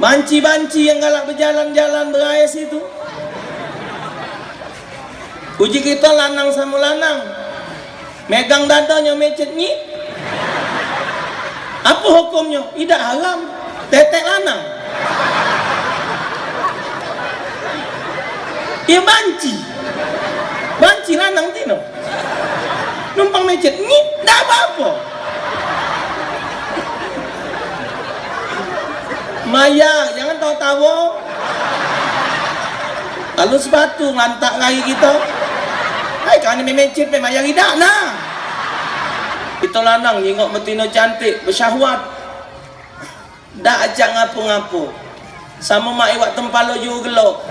Banci-banci yang galak berjalan-jalan beraya situ. Uji kita lanang sama lanang, megang dadanya mecet ni. Apa hukumnya? Tidak haram. Tetek lanang. Ia banci. Banci lanang tino. Numpang mecet ni, tak apa-apa. Maya, jangan tahu-tahu. Kalau sepatu ngantak lagi kita. Hai, kan ini mecet Maya tidak nah. Kita lanang jengok betina cantik, bersyahwat. Dak ajak ngapu-ngapu. Sama mak iwak tempalo juga gelok.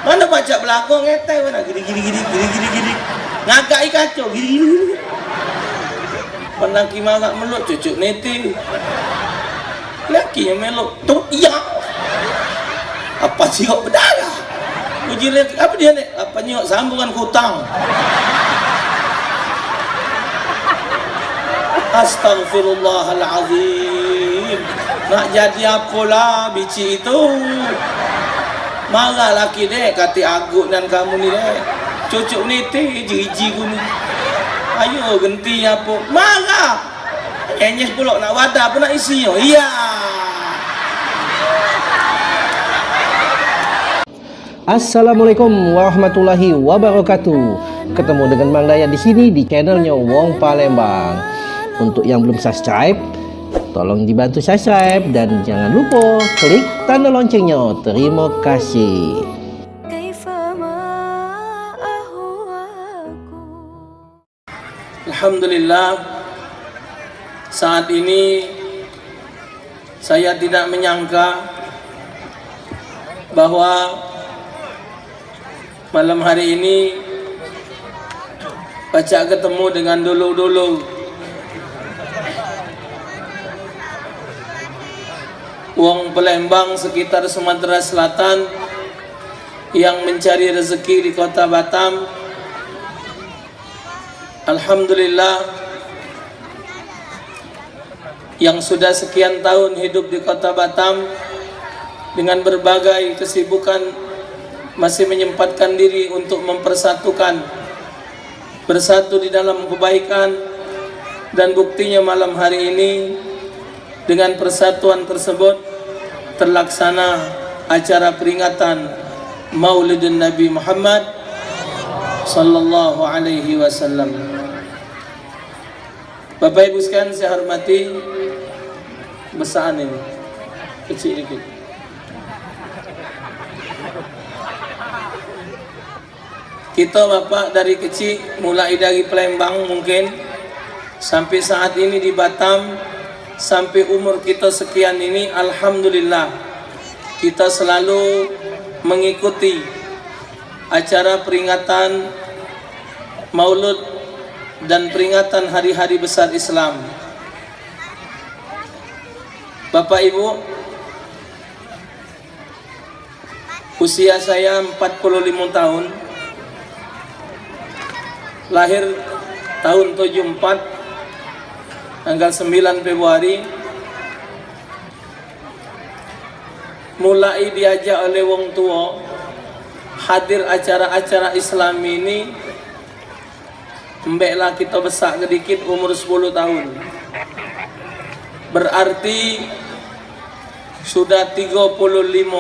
Mana baca belakang ngetai mana gini. Ngagai kacau gini. Penaki marak meluk cucuk neti. Laki yang meluk tuh iya. Apa sih kok berdarah? Uji lagi apa dia nih? Apa nyok sambungan kutang? Astaghfirullahalazim. Nak jadi apalah bici itu? Marah laki dek kati agut dan kamu ni dek. Cucuk neti jiji ku ni. Ayo genti apa? Marah. Enyeh pulak nak wadah pun nak isi yo. Iya. Assalamualaikum warahmatullahi wabarakatuh. Ketemu dengan Mang Dayan di sini di channelnya Wong Palembang. Untuk yang belum subscribe, tolong dibantu subscribe dan jangan lupa klik tanda loncengnya. Terima kasih. Alhamdulillah, saat ini saya tidak menyangka bahwa malam hari ini baca ketemu dengan dulu-dulu wong Palembang sekitar Sumatera Selatan yang mencari rezeki di kota Batam. Alhamdulillah, yang sudah sekian tahun hidup di kota Batam dengan berbagai kesibukan masih menyempatkan diri untuk mempersatukan, bersatu di dalam kebaikan, dan buktinya malam hari ini dengan persatuan tersebut terlaksana acara peringatan Maulidun Nabi Muhammad sallallahu alaihi wasallam. Bapak Ibu sekalian saya hormati, besar ini kecil dikit. Kita Bapak dari kecil mulai dari Palembang mungkin sampai saat ini di Batam, sampai umur kita sekian ini, alhamdulillah kita selalu mengikuti acara peringatan Maulud dan peringatan hari-hari besar Islam. Bapak Ibu, usia saya 45 tahun, lahir tahun 74, tanggal 9 Februari. Mulai diajak oleh wong tua hadir acara-acara Islam ini, mbeklah kita besar sedikit umur 10 tahun. Berarti sudah 35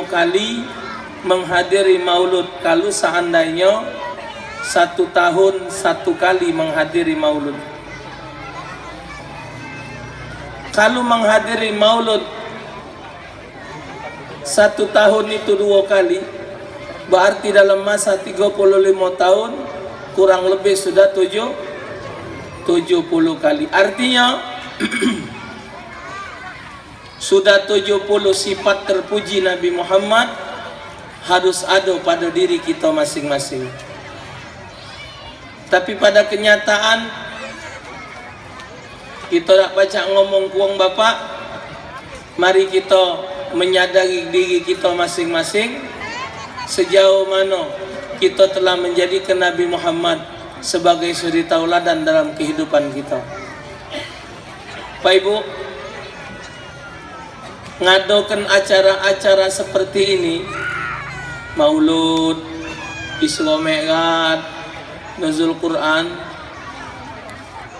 kali menghadiri maulud. Kalau seandainya 1 tahun 1 kali menghadiri maulud. Kalau menghadiri maulud 1 tahun itu 2 kali, berarti dalam masa 35 tahun kurang lebih sudah 70 kali. Artinya sudah 70 sifat terpuji Nabi Muhammad harus ada pada diri kita masing-masing. Tapi pada kenyataan kita tak baca ngomong kuang Bapak. Mari kita menyadari diri kita masing-masing, sejauh mana kita telah menjadikan Nabi Muhammad sebagai suri tauladan dalam kehidupan kita. Pak Ibu, ngadokan acara-acara seperti ini, maulud, Isra Mi'raj, nuzul Quran,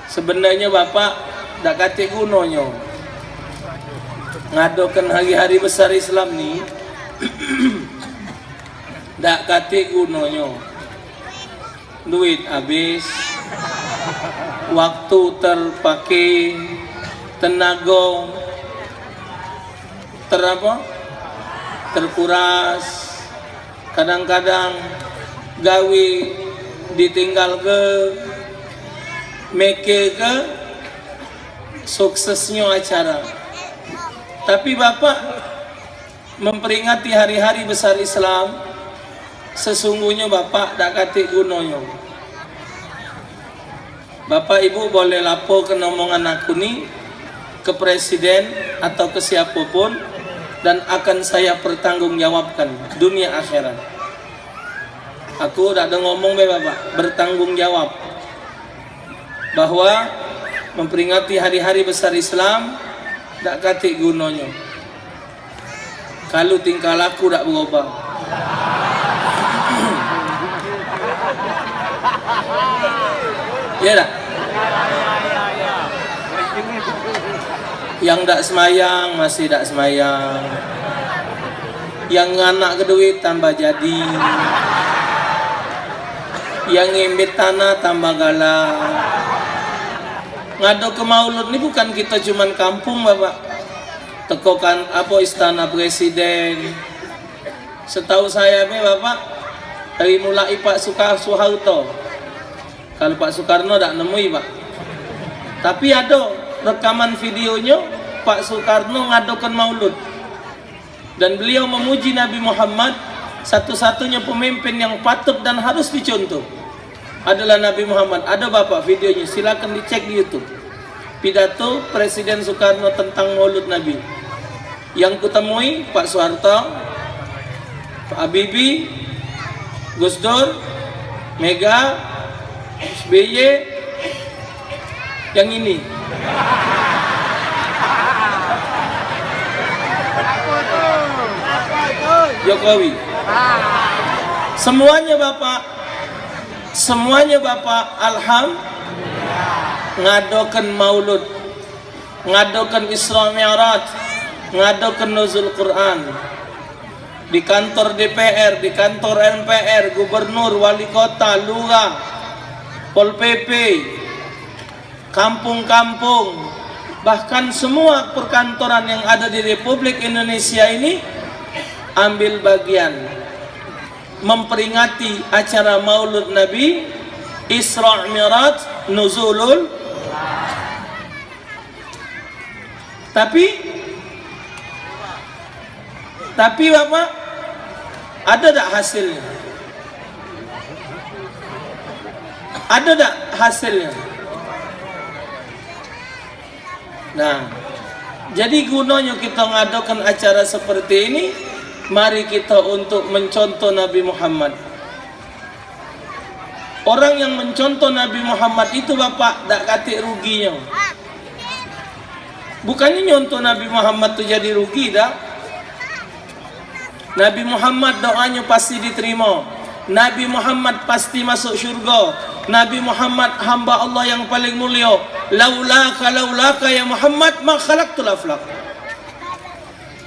sebenarnya Bapak dak kate gunanya ngadokan hari-hari besar Islam nih. Dak kate gunanya duit habis, waktu terpakai, tenaga terkuras, kadang-kadang gawe ditinggal ke meke ke suksesnya acara. Tapi Bapak memperingati hari-hari besar Islam, sesungguhnya Bapak dak kate gunanya. Bapak Ibu boleh laporkan omongan aku nih ke presiden atau ke siapapun, dan akan saya pertanggungjawabkan dunia akhirat. Aku tak ada ngomong Bapak, bertanggung jawab bahwa memperingati hari-hari besar Islam tak katik gunanya kalau tingkah laku tak berubah. Ya tak? Yang tak semayang masih tak semayang, yang anak ke duit tambah jadi, yang ngimbit tanah tambah galak. Ngado ke maulud ini bukan kita cuman kampung Bapak, tekokan apa istana presiden. Setahu saya Bapak, dari mulai Pak Soeharto, kalau Pak Soekarno tak nemui Pak, tapi ada rekaman videonya Pak Soekarno ngadokan maulud, dan beliau memuji Nabi Muhammad. Satu-satunya pemimpin yang patut dan harus dicontoh adalah Nabi Muhammad. Ada Bapak videonya, silakan dicek di YouTube. Pidato Presiden Soekarno tentang maulud Nabi. Yang kutemui Pak Soeharto, Pak Habibie, Gus Dur, Mega, SBY, yang ini. Jokowi. Semuanya Bapak ngadokan maulud, ngadokan Isra Mi'raj, ngadokan nuzul Quran. Di kantor DPR, di kantor MPR, gubernur, wali kota, lurah, Pol PP, kampung-kampung, bahkan semua perkantoran yang ada di Republik Indonesia ini ambil bagian memperingati acara maulud Nabi, Isra Mi'raj, nuzulul. Tapi Bapak, ada tak hasilnya? Ada tak hasilnya? Nah, jadi gunanya kita ngadakan acara seperti ini, mari kita untuk mencontoh Nabi Muhammad. Orang yang mencontoh Nabi Muhammad itu Bapak tak katik ruginya. Bukannya nyontoh Nabi Muhammad itu jadi rugi dah. Nabi Muhammad doanya pasti diterima. Nabi Muhammad pasti masuk syurga. Nabi Muhammad hamba Allah yang paling mulia. Laulaka ya Muhammad ma khalaqtul aflaq.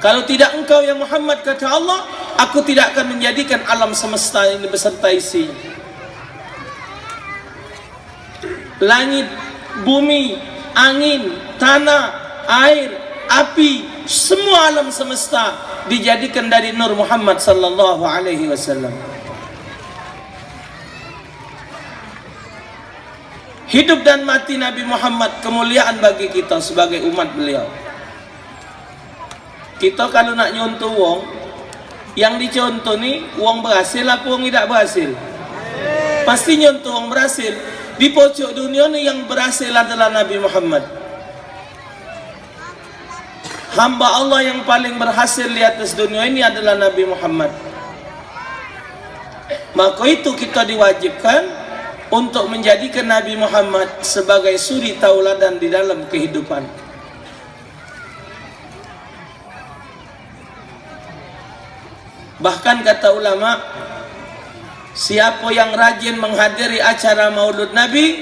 Kalau tidak engkau ya Muhammad, kata Allah, aku tidak akan menjadikan alam semesta ini beserta isi. Langit, bumi, angin, tanah, air, api, semua alam semesta dijadikan dari nur Muhammad sallallahu alaihi wasallam. Hidup dan mati Nabi Muhammad kemuliaan bagi kita sebagai umat beliau. Kita kalau nak nyontoh wong, yang dicontoh ni wong berhasil apa wong tidak berhasil? Pasti nyontoh wong berhasil. Di pojok dunia ni yang berhasil adalah Nabi Muhammad. Hamba Allah yang paling berhasil di atas dunia ini adalah Nabi Muhammad. Maka itu kita diwajibkan untuk menjadikan Nabi Muhammad sebagai suri tauladan di dalam kehidupan. Bahkan kata ulama, siapa yang rajin menghadiri acara Maulud Nabi,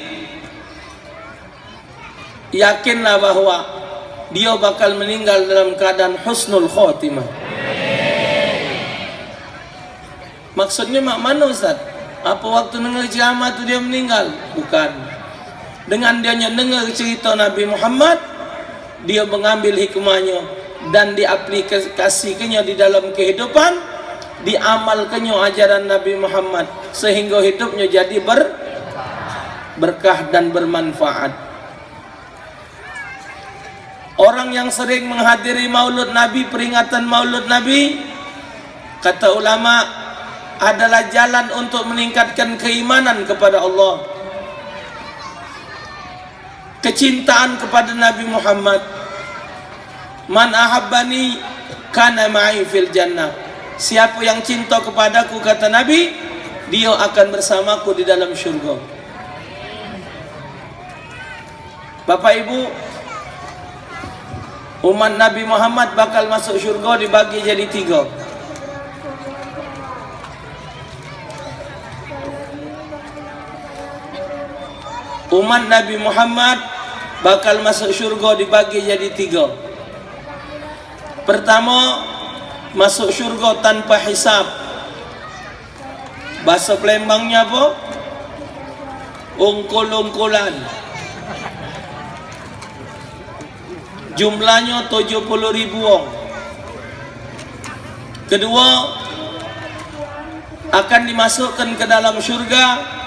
yakinlah bahwa dia bakal meninggal dalam keadaan husnul khotimah. Maksudnya mak mana Ustaz? Apa waktu dengar ceramah tu dia meninggal? Bukan. Dengan dia dengar cerita Nabi Muhammad, dia mengambil hikmahnya dan diaplikasikannya di dalam kehidupan, diamalkannya ajaran Nabi Muhammad sehingga hidupnya jadi berkah dan bermanfaat. Orang yang sering menghadiri Maulud Nabi, peringatan Maulud Nabi, kata ulama, adalah jalan untuk meningkatkan keimanan kepada Allah, kecintaan kepada Nabi Muhammad. Man ahabbani kana ma'i fil jannah. Siapa yang cinta kepadaku, kata Nabi, dia akan bersamaku di dalam syurga. Bapak Ibu, umat Nabi Muhammad bakal masuk syurga dibagi jadi 3. Umat Nabi Muhammad bakal masuk syurga dibagi jadi 3. Pertama, masuk syurga tanpa hisab. Bahasa Palembangnya apa? Ungkul-ungkulan. Jumlahnya 70.000 orang. Kedua, akan dimasukkan ke dalam syurga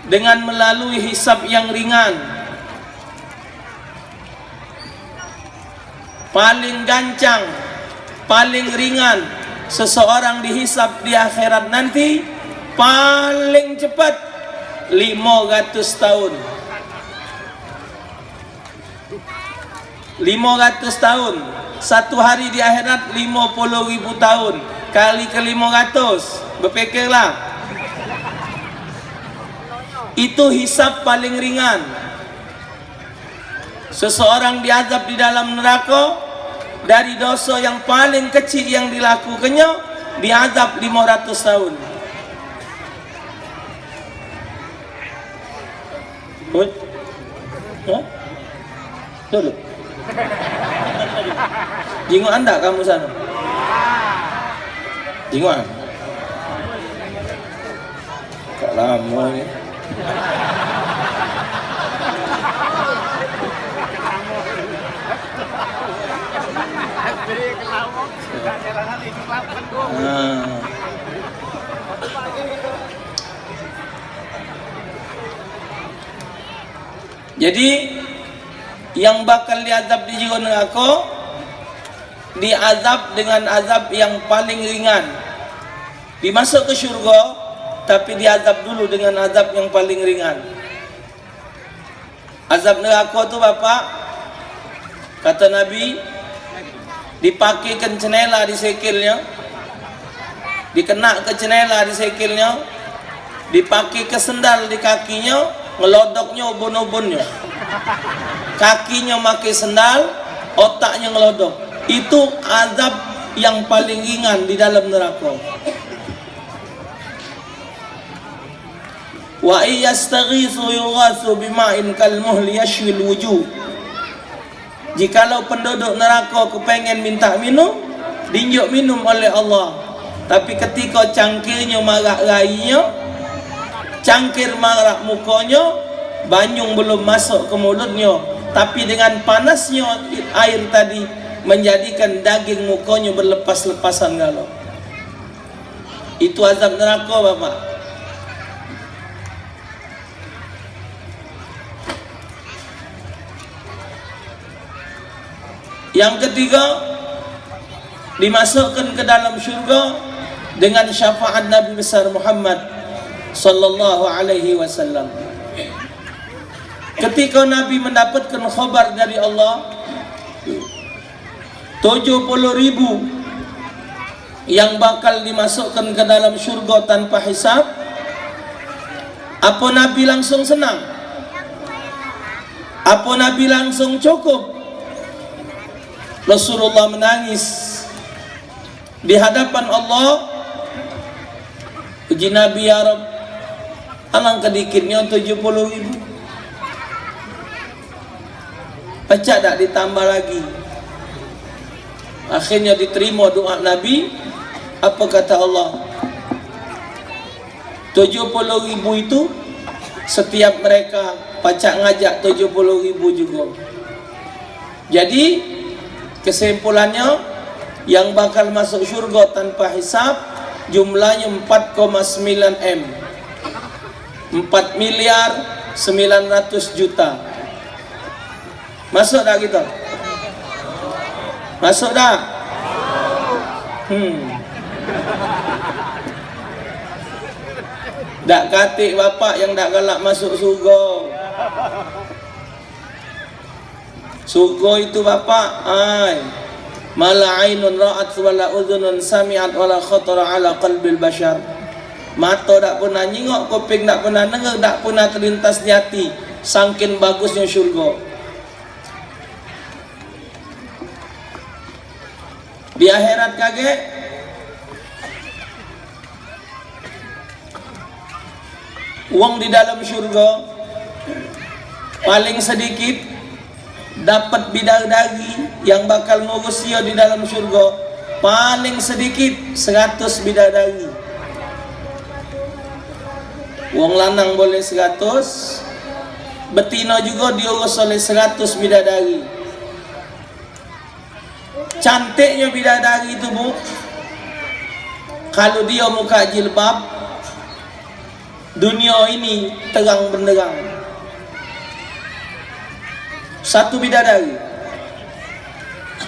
dengan melalui hisab yang ringan. Paling gancang, paling ringan seseorang dihisab di akhirat nanti, paling cepat 500 tahun. 500 tahun. Satu hari di akhirat 50.000 tahun. Kali ke 500, berfikirlah. Itu hisab paling ringan. Seseorang diazab di dalam neraka dari dosa yang paling kecil yang dilakukannya, diazab 500 tahun. Dulu. Jenguk anda kamu sana. Jenguk. Kak lama ni. Jadi yang bakal diazab di jero neraka, diazab dengan azab yang paling ringan. Dimasuk ke syurga, tapi diazab dulu dengan azab yang paling ringan. Azab neraka tu Bapak, kata Nabi, dipakaikan cenela di sekilnya, dikena ke cenela di sekilnya, dipakai ke sendal di kakinya, ngelodoknya ubun-ubunnya. Kakinya pakai sendal, otaknya ngelodok. Itu azab yang paling ringan di dalam neraka. Wa iyastaghitsu yughatsu bima'in kalmuhli yashwil wujuh. Jikalau penduduk neraka kepengen minta minum, dinjuk minum oleh Allah. Tapi ketika cangkirnya marak rainya, cangkir marak mukanya, banyung belum masuk ke mulutnya, tapi dengan panasnya air tadi menjadikan daging mukanya berlepas-lepasan galau. Itu azab neraka Bapak. Yang ketiga, dimasukkan ke dalam syurga dengan syafaat Nabi besar Muhammad sallallahu alaihi wasallam. Ketika Nabi mendapatkan khabar dari Allah 70.000 yang bakal dimasukkan ke dalam syurga tanpa hisab, apa Nabi langsung senang? Apa Nabi langsung cukup? Rasulullah menangis. di hadapan Allah. Uji Nabi, ya Rab, alangkah dikitnya 70.000. Pecah tak ditambah lagi. Akhirnya diterima doa Nabi. Apa kata Allah? 70.000 itu setiap mereka pacak ngajak 70.000 juga. Jadi kesimpulannya, yang bakal masuk syurga tanpa hisab jumlahnya 4,9 M, 4.900.000.000. Masuk dah kita? Masuk dah? Dak katik bapak yang dak galak masuk surga. Surga itu bapak, mala ainun ra'at wala udhunun sami'at wala khatara ala qalbil bashar. Mata dak pernah nyingok, kuping dak pernah dengar, dak pernah terlintas di hati, saking bagusnya syurga. Di akhirat kaget, uang di dalam syurga paling sedikit dapat bidadari yang bakal ngurus dia di dalam syurga, paling sedikit 100 bidadari. Uang lanang boleh 100, betina juga diurus oleh 100 bidadari. Cantiknya bidadari itu, Bu, kalau dia muka jilbab, dunia ini terang benderang. Satu bidadari,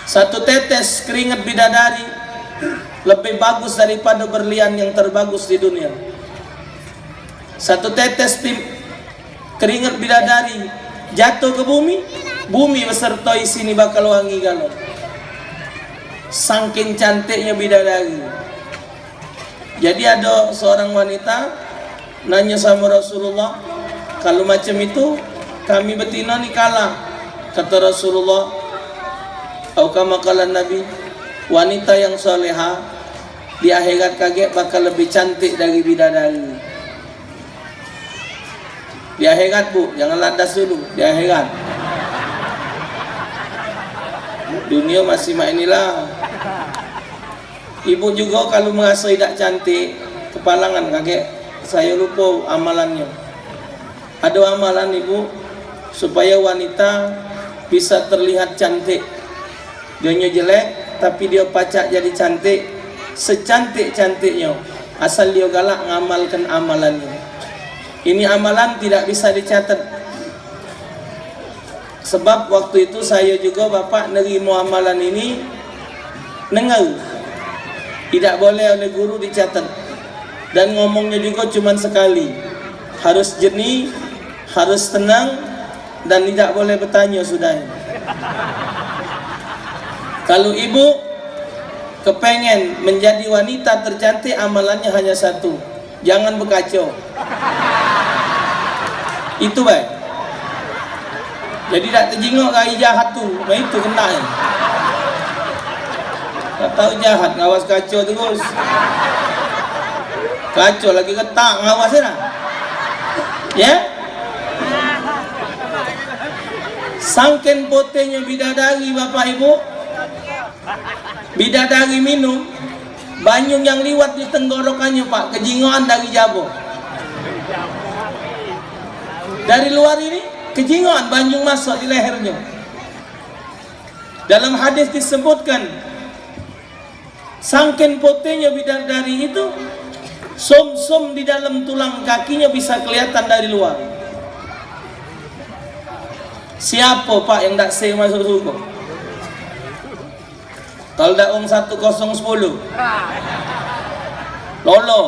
satu tetes keringat bidadari lebih bagus daripada berlian yang terbagus di dunia. Satu tetes keringat bidadari jatuh ke bumi, bumi beserta isini bakal wangi galau. Saking cantiknya bidadari. Jadi ada seorang wanita nanya sama Rasulullah, kalau macam itu kami betina ni kalah. Kata Rasulullah, atau kama kala Nabi, wanita yang soleha di akhirat kaget bakal lebih cantik dari bidadari. Di akhirat, Bu, jangan landas dulu. Di akhirat, dunia masih main inilah. Ibu juga kalau merasa tidak cantik, kepalangan kakek, saya lupa amalannya. Ada amalan ibu supaya wanita bisa terlihat cantik. Dia jelek tapi dia pacak jadi cantik, secantik-cantiknya, asal dia galak ngamalkan amalannya. Ini amalan tidak bisa dicatat. Sebab waktu itu saya juga bapak nerima amalan ini dengar, tidak boleh oleh guru dicatat, dan ngomongnya juga cuma sekali, harus jernih, harus tenang, dan tidak boleh bertanya sudah. Kalau ibu kepengen menjadi wanita tercantik, amalannya hanya satu, jangan berkacau. Itu baik. Jadi tak terjengok kaya jahat tu, nah itu kena ya. Tak tahu jahat, ngawas kacau terus. Kacau lagi ketak, ngawasnya dah. Ya? Sangken potenya bidadari bapak ibu. Bidadari minum, banyung yang liwat di tenggorokannya pak, kejingoan dari jabo. Dari luar ini, kejingoan banyung masuk di lehernya. Dalam hadis disebutkan, sangken potenya bidadari itu, som-som di dalam tulang kakinya bisa kelihatan dari luar. Siapa pak yang tak say masuk surga? Kalau dak 1010 lolo.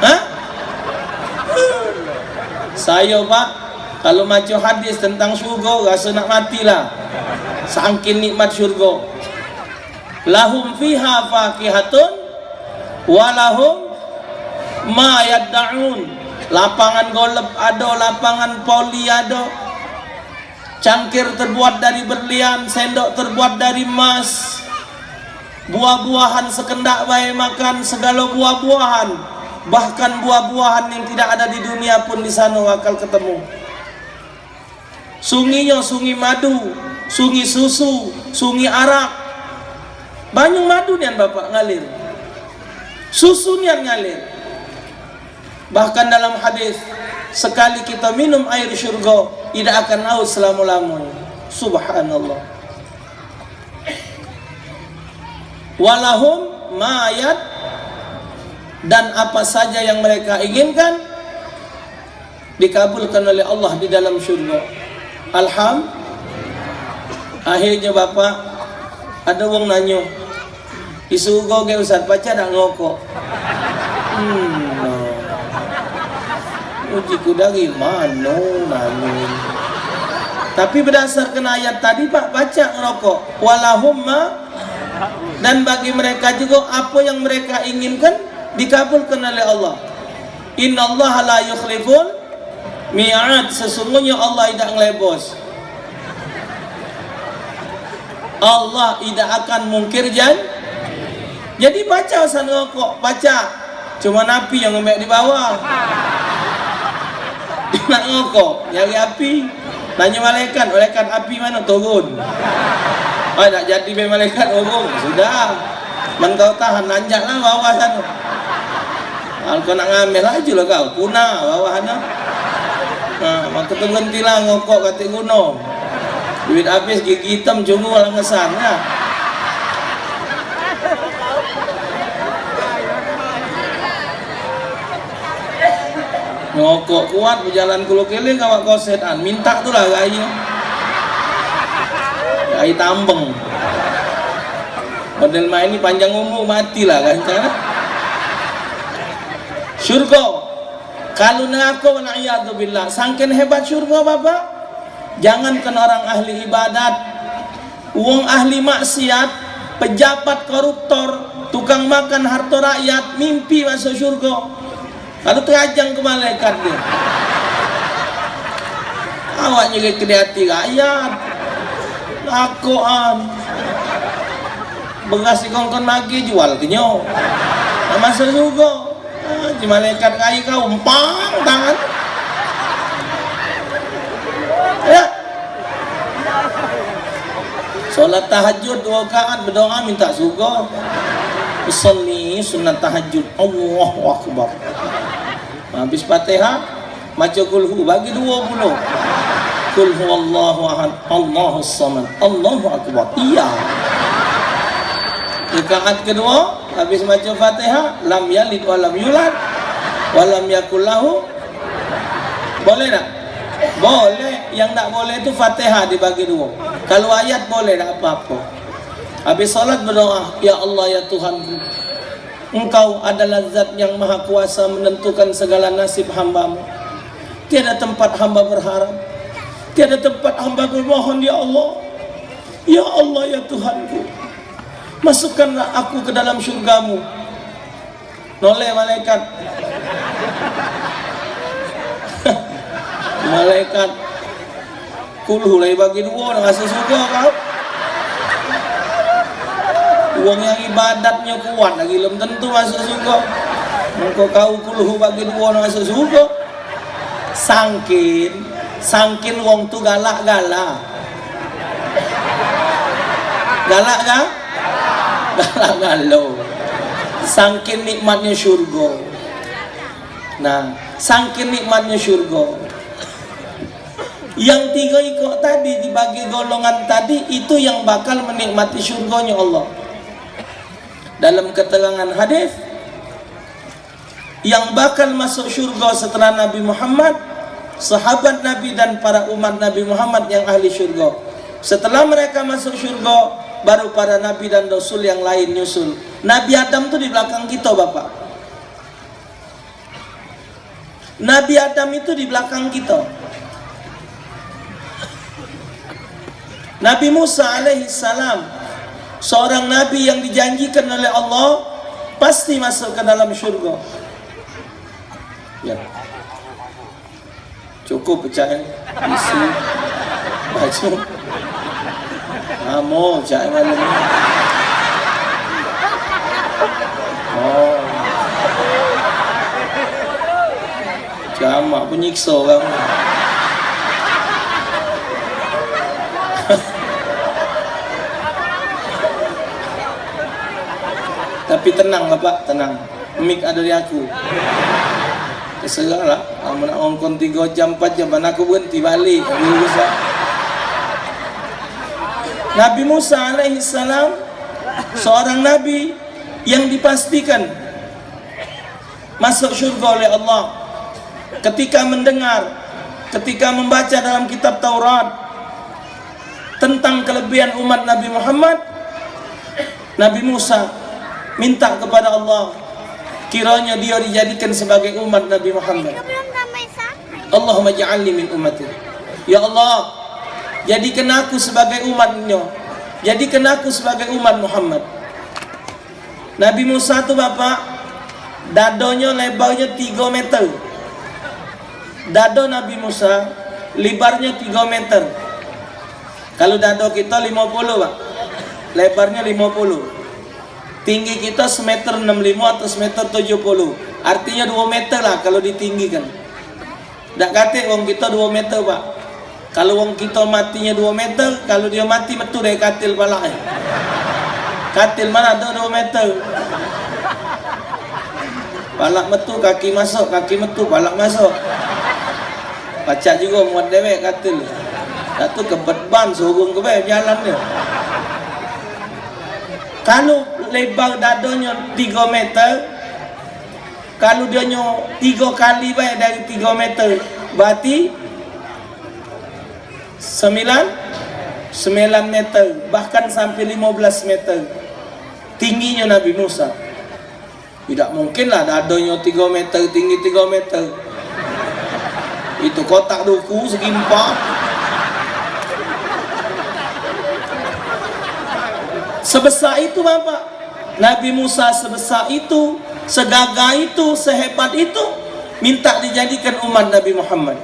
Hah? Saya pak, kalau macam hadis tentang surga, rasa nak matilah. Saking nikmat surga. Lahum fiha fakihatun walahum ma yadda'un. Lapangan golf ada, lapangan poli ada, cangkir terbuat dari berlian, sendok terbuat dari emas, buah-buahan sekendak bae makan, segala buah-buahan, bahkan buah-buahan yang tidak ada di dunia pun di sana bakal ketemu. Sunginya sungi madu, sungi susu, sungi arak, banyak madu nian bapak ngalir, susu nian ngalir. Bahkan dalam hadis, sekali kita minum air syurga tidak akan haus selama-lamanya. Subhanallah. Walahum ma'ayat, dan apa saja yang mereka inginkan dikabulkan oleh Allah di dalam syurga. Akhirnya bapak, ada wong nanyo, isugo ke Ustaz pacar dak ngokok. Uji kuda gimana nanyo. Tapi berdasarkan ayat tadi pak, baca ngerokok. Walahumma, dan bagi mereka juga apa yang mereka inginkan dikabulkan oleh Allah. Innallaha la yukhliful mi'ad, sesungguhnya Allah tidak ngelebos. Allah tidak akan mungkir jadi baca usah ngerokok, baca. Cuma napi yang ngemek di bawah. Dia nak ngerokok, nyari api. Tanya malaikat api mana turun. Oh, tak jadi be malaikat turun. Sudah. Man kau tahan, nanjaklah bawah sana. Kalau kau nak ngambil aja lah kau, punah bawah sana. Nah, maka tu berhentilah ngokok kata gunung. Duit habis gigi hitam cungu lah ngesan ya. Ngokok kuat berjalan kulo kele kawak kosetan, minta tu lah gaya. Gaya tambeng. Model main ini panjang umur matilah kan cara. Syurga. Kalau neraka wala'iyadzubillah, sangkin hebat syurga bapak. Jangankan orang ahli ibadat, uang ahli maksiat, pejabat koruptor, tukang makan harta rakyat, mimpi masuk syurga. Kalau terajang ke malaikat dia. Awaknya ke hati rakyat. Lakoan. Beras dikongkon lagi jual kenyo. Masuk syurga. Di malaikat kaya kau empang tangan. Ya. Solat tahajud 2 rakaat berdoa minta surga. Usolli sunat tahajud. Allahu akbar. Habis Fatihah baca kulhu bagi 20. Qul huwallahu ahad, Allahus samad, Allahu akbar. Iya. Rakaat kedua habis baca Fatihah, lam yalid wa lam yulad wa lam yakul lahu. Boleh tak? Boleh. Yang tak boleh itu Fatihah dibagi 2. Kalau ayat boleh, tak apa-apa. Habis salat berdoa, ya Allah ya Tuhanku, Engkau adalah zat yang maha kuasa menentukan segala nasib hambamu. Tiada tempat hamba berharap, tiada tempat hamba bermohon, ya Allah. Ya Allah ya Tuhanku, masukkanlah aku ke dalam syurgamu. Noleh malaikat. Malaikat kulhu lagi bagi 2 nak masuk surga kau. Uang yang ibadatnya kuat lagi belum tentu masuk surga. Engkau kau kulhu bagi 2 nak masuk surga. Sangkin wong tu galak-galak. Galak kan? Galak-galau. Sangkin nikmatnya syurga. Nah, sangkin nikmatnya syurga. Yang 3 ikut tadi dibagi golongan tadi, itu yang bakal menikmati syurganya Allah. Dalam keterangan hadis, yang bakal masuk syurga setelah Nabi Muhammad, sahabat Nabi dan para umat Nabi Muhammad yang ahli syurga. Setelah mereka masuk syurga, baru para Nabi dan Rasul yang lain nyusul. Nabi Adam itu di belakang kita bapak. Nabi Adam itu di belakang kita. Nabi Musa alaihissalam, seorang Nabi yang dijanjikan oleh Allah pasti masuk ke dalam syurga. Ya. Cukup percaya isi. Baju. Kamu jangan. Oh. Jamak penyiksa kamu. Tapi tenang Bapak, tenang. Mik ada di aku. Terserah lah. Kamu nak ngongkon 3 jam, 4 jam, mana aku berhenti balik. Nabi Musa alaihissalam seorang nabi yang dipastikan masuk syurga oleh Allah ketika mendengar, ketika membaca dalam kitab Taurat tentang kelebihan umat Nabi Muhammad. Nabi Musa minta kepada Allah kiranya dia dijadikan sebagai umat Nabi Muhammad. Allahumma ja'alni min ummati. Ya Allah, jadikan aku sebagai umatnya, jadikan aku sebagai umat Muhammad. Nabi Musa tu Bapak, dadonya lebarnya 3 meter. Dado Nabi Musa lebarnya 3 meter. Kalau dado kita 50 Pak, lebarnya 50. Tinggi kita semeter 65 atau semeter 70. Artinya 2 meter lah kalau ditinggikan. Tak kata orang kita 2 meter Pak. Kalau orang kita matinya 2 meter, kalau dia mati betul dari katil pala. Katil mana ada 2 meter. Palak metu kaki masuk, kaki metu palak masuk. Pacak juga muat dewek katil. Satu kebet ban sorong ke bawah jalan dia. Kalau lebar dadonya 3 meter, kalau dia 3 kali baik dari 3 meter, berarti 9 meter, bahkan sampai 15 meter tingginya Nabi Musa. Tidak mungkinlah dadonya 3 meter, tinggi 3 meter. Itu kotak duku segi 4. Sebesar itu Bapak, Nabi Musa sebesar itu, segagah itu, sehebat itu, minta dijadikan umat Nabi Muhammad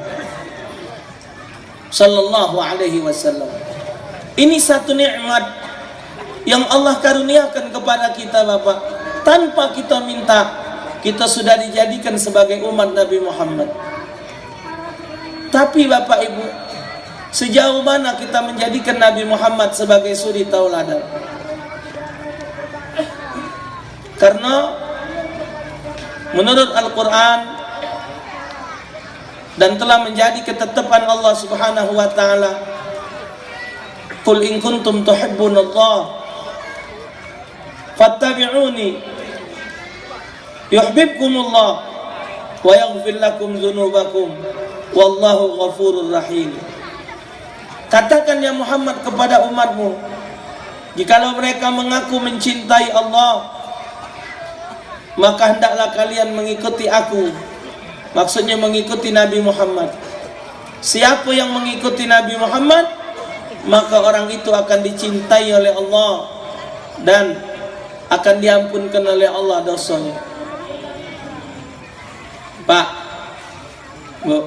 sallallahu alaihi wasallam. Ini satu nikmat yang Allah karuniakan kepada kita Bapak. Tanpa kita minta, kita sudah dijadikan sebagai umat Nabi Muhammad. Tapi Bapak Ibu, sejauh mana kita menjadikan Nabi Muhammad sebagai suri tauladan? Karena menurut Al-Quran dan telah menjadi ketetapan Allah Subhanahu wa taala, qul in kuntum tuhibbunallah fattabi'uni yuhibbukumullah wa yaghfir lakum dzunubakum wallahu ghafurur rahim. Katakan ya Muhammad kepada umatmu, jikalau mereka mengaku mencintai Allah, maka hendaklah kalian mengikuti aku. Maksudnya mengikuti Nabi Muhammad. Siapa yang mengikuti Nabi Muhammad, maka orang itu akan dicintai oleh Allah dan akan diampunkan oleh Allah dosanya. Pak, Bu,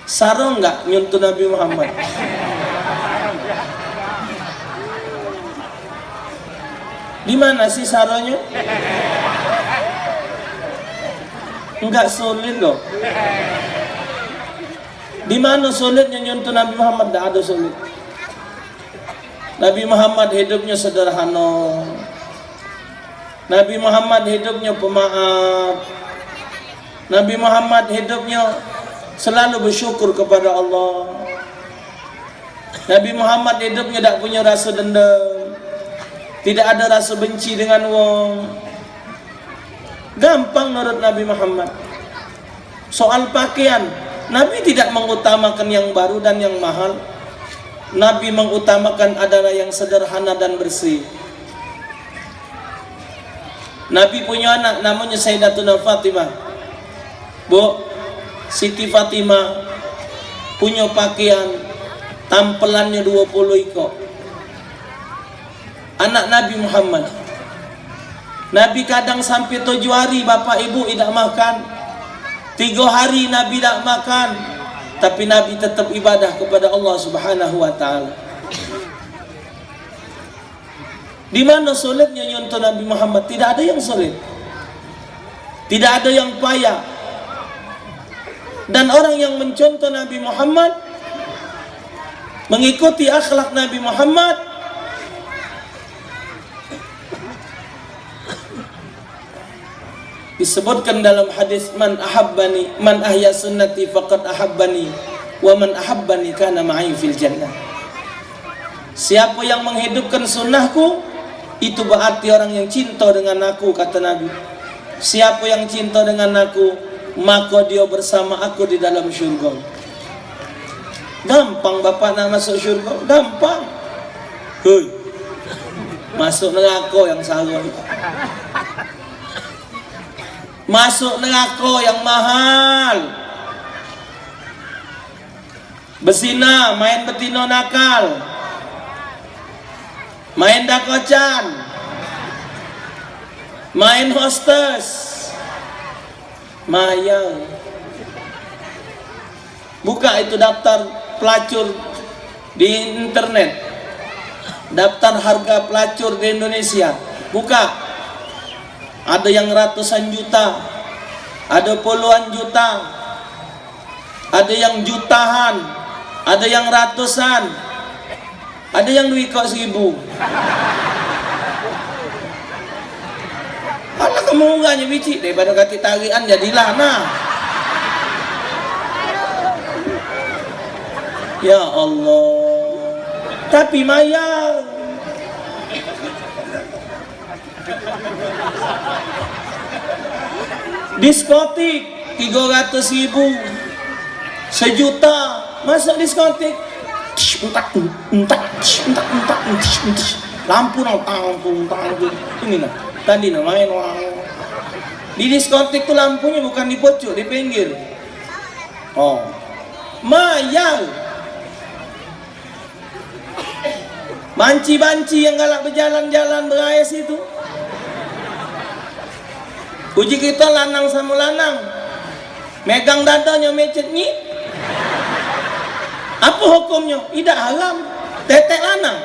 sarung enggak nyuntuh Nabi Muhammad? Di mana sih saronya? Enggak sulit loh. Di mana sulitnya nyentuh Nabi Muhammad? Tidak ada sulit. Nabi Muhammad hidupnya sederhana. Nabi Muhammad hidupnya pemaaf. Nabi Muhammad hidupnya selalu bersyukur kepada Allah. Nabi Muhammad hidupnya tidak punya rasa dendam. Tidak ada rasa benci dengan wong. Gampang menurut Nabi Muhammad. Soal pakaian, Nabi tidak mengutamakan yang baru dan yang mahal. Nabi mengutamakan adalah yang sederhana dan bersih. Nabi punya anak namanya Sayyidatuna Fatimah. Bu, Siti Fatimah punya pakaian tampelannya 20 ekor. Anak Nabi Muhammad. Nabi kadang sampai 7 hari Bapak Ibu tidak makan. 3 hari Nabi tidak makan. tapi Nabi tetap ibadah kepada Allah Subhanahu wa taala. Di mana sulitnya nyontoh Nabi Muhammad? Tidak ada yang sulit, tidak ada yang payah. Dan orang yang mencontoh Nabi Muhammad, mengikuti akhlak Nabi Muhammad, disebutkan dalam hadis, man ahabbani, man ahya sunnati faqad ahabbani, wa man ahabbani kana ma'i fil jannah. Siapa yang menghidupkan sunnahku, itu berarti orang yang cinta dengan aku, kata Nabi. Siapa yang cinta dengan aku, maka dia bersama aku di dalam syurga. Gampang bapak nak masuk syurga, gampang. Hei, masuk neraka yang salah. Masuk neraka yang mahal. Berzina, main betina nakal, main dakocan, main hostess, maya. Buka itu daftar pelacur di internet, daftar harga pelacur di Indonesia. Buka, ada yang ratusan juta, ada puluhan juta, ada yang jutaan, ada yang ratusan, ada yang duit kok 1000. Alah kamu enggaknya biji daripada kati tarian jadilah nah. Ya Allah, tapi maya. Diskotik 300.000, 1 juta masuk diskotik. Lampu ini nah. Tadi nah main orang di diskotik tuh lampunya bukan di pojok, di pinggir. Oh, maya. Banci-banci yang galak berjalan-jalan beraya situ. Uji kita lanang sama lanang, megang dadanya mecet nyit. Apa hukumnya? Tidak haram, tetek lanang.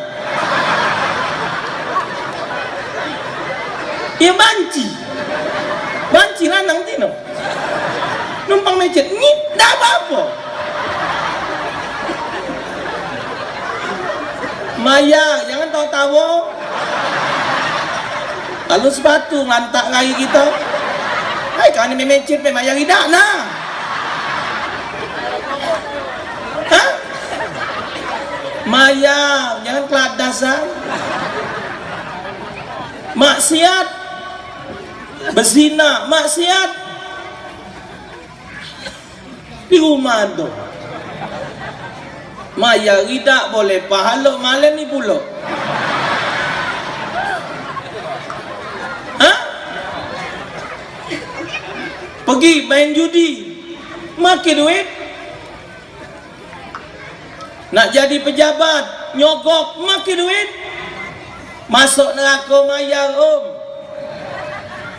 Ya banci, banci lanang tino. Numpang mecet nyit, tidak apa-apa. Maya, jangan tahu-tahu. Kalau sepatu ngantak kaki kita, hai kan ini mecet memang yang tidak nah. Hah? Maya, jangan keladasan. Maksiat, berzina, maksiat di rumah tu. Maya tidak boleh pahala malam ni pula. Hah? Pergi main judi, makin duit. Nak jadi pejabat, nyogok, makin duit. Masuk neraka maya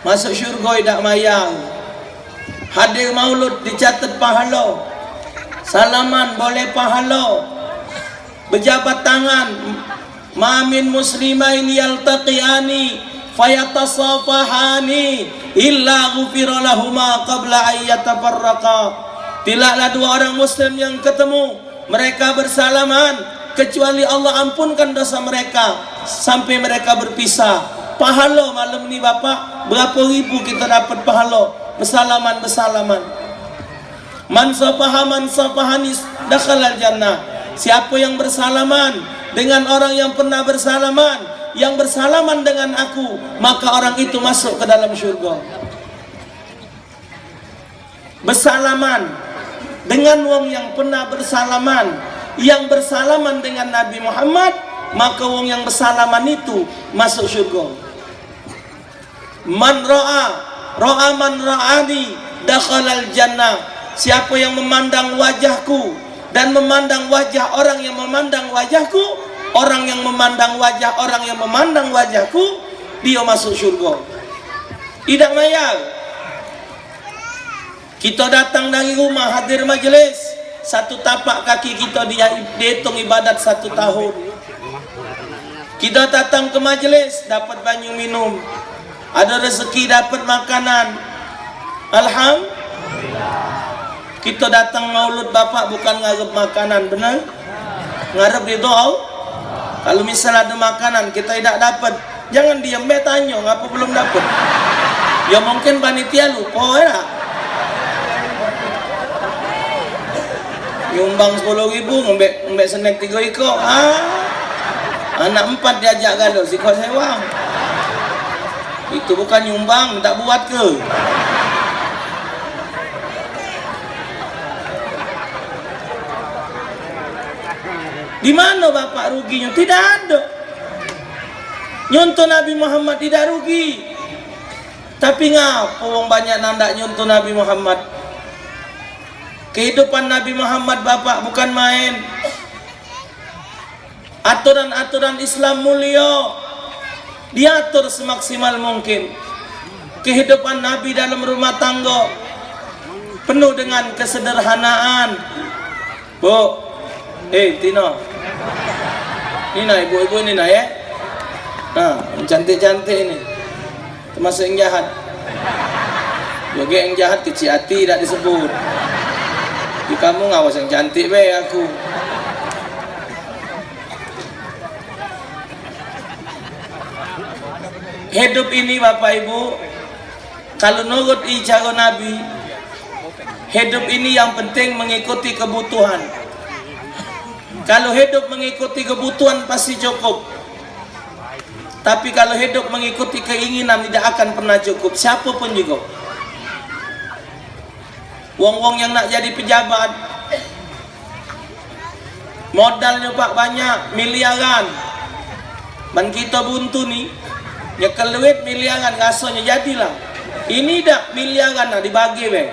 masuk syurga tidak maya. Hadir maulud dicatat pahala. Salaman boleh pahala. Berjabat tangan, ma min muslimain yaltaqiyani fayatasafahani illa ghufira lahuma qabla an yatafarraqa. Tidaklah dua orang muslim yang ketemu, mereka bersalaman, kecuali Allah ampunkan dosa mereka sampai mereka berpisah. Pahala malam ni bapak, berapa ribu kita dapat pahala bersalaman. Man safahani dakhalal jannah. Siapa yang bersalaman dengan orang yang pernah bersalaman, yang bersalaman dengan aku, maka orang itu masuk ke dalam syurga. Bersalaman dengan wong yang pernah bersalaman, yang bersalaman dengan Nabi Muhammad, maka wong yang bersalaman itu masuk syurga. Man ra'a man ra'ani dakhalal jannah. Siapa yang memandang wajahku dan memandang wajah orang yang memandang wajahku, orang yang memandang wajah orang yang memandang wajahku, dia masuk syurga. Tidak mayal. Kita datang dari rumah hadir majlis, satu tapak kaki kita dihitung ibadat 1 tahun. Kita datang ke majelis dapat banyu minum, ada rezeki dapat makanan. Alhamdulillah. Kita datang maulud bapak bukan ngarep makanan, benar? Ngarep ridho Allah. Kalau misal ada makanan kita tidak dapat, jangan diam tanya ngapa belum dapat. Ya mungkin panitia lupa ya. Nyumbang 10.000 ngembek snack 3 ekor. Anak 4 diajak galau si kau sewang. Itu bukan nyumbang, tak buat ke? Di mana bapak ruginya? Tidak ada. Nyontoh Nabi Muhammad tidak rugi. Tapi ngapa orang banyak nandak nyontoh Nabi Muhammad? Kehidupan Nabi Muhammad bapak bukan main. Aturan-aturan Islam mulia diatur semaksimal mungkin. Kehidupan Nabi dalam rumah tangga penuh dengan kesederhanaan. Bu, Tino, Nina, ibu-ibu Nina ya. Nah, cantik-cantik ini, termasuk yang jahat. Juga yang jahat kecil hati tidak disebut. Di kamu ngawas yang cantik be aku. Hidup ini bapak ibu, kalau nurut cara Nabi, hidup ini yang penting mengikuti kebutuhan. Kalau hidup mengikuti kebutuhan pasti cukup. Tapi kalau hidup mengikuti keinginan tidak akan pernah cukup, siapapun juga. Wong-wong yang nak jadi pejabat, modalnya pak banyak, miliaran. Dan kita buntu nih, nyekel duit miliaran, ngasonya jadilah. Ini dah miliaran lah dibagi be.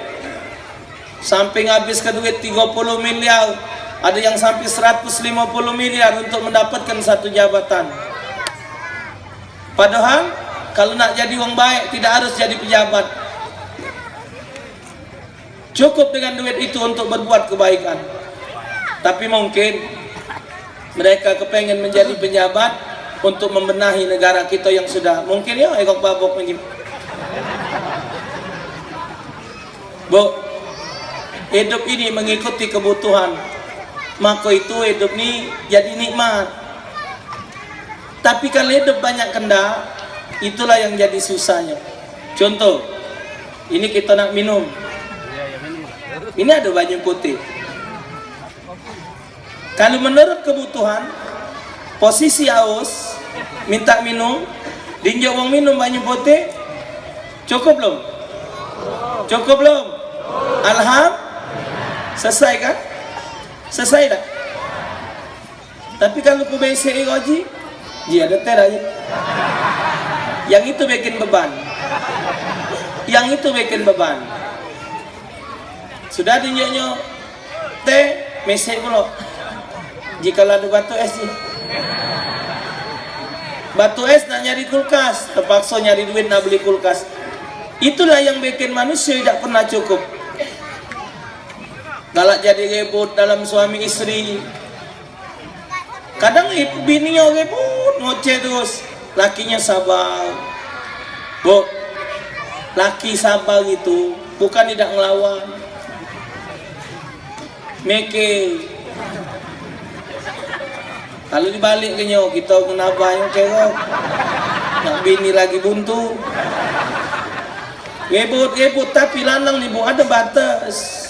Sampai habis ke duit 30 miliar, ada yang sampai 150 miliar untuk mendapatkan satu jabatan. Padahal kalau nak jadi orang baik tidak harus jadi pejabat. Cukup dengan duit itu untuk berbuat kebaikan. Tapi mungkin mereka kepengen menjadi pejabat untuk membenahi negara kita yang sudah mungkin ya ekok babok lagi. Bu, hidup ini mengikuti kebutuhan, maka itu hidup ini jadi nikmat. Tapi kalau hidup banyak kendak, itulah yang jadi susahnya. Contoh, ini kita nak minum, ini ada banyu putih. Kalau menurut kebutuhan, posisi haus, minta minum, dinjau orang minum banyu putih, cukup belum? Cukup belum? Alhamdulillah, selesai kan? Selesai tak? Tapi kalau ku BCI gaji, dia ada ter aja. Yang itu bikin beban. Yang itu bikin beban. Sudah dinjaunya teh, mesej pula. Jika ada batu es sih. Batu es nak nyari kulkas, terpaksa nyari duit nak beli kulkas. Itulah yang bikin manusia tidak pernah cukup. Galak jadi ribut dalam suami istri. Kadang bininya ribut, ngoceh terus. Lakinya sabar. Bu, laki sabar itu bukan tidak ngelawan. Mikir. Kalau dibalik ke nyo, kita kenapa yang kerok. Nak bini lagi buntu. Ribut, tapi lanang nih bu, ada batas.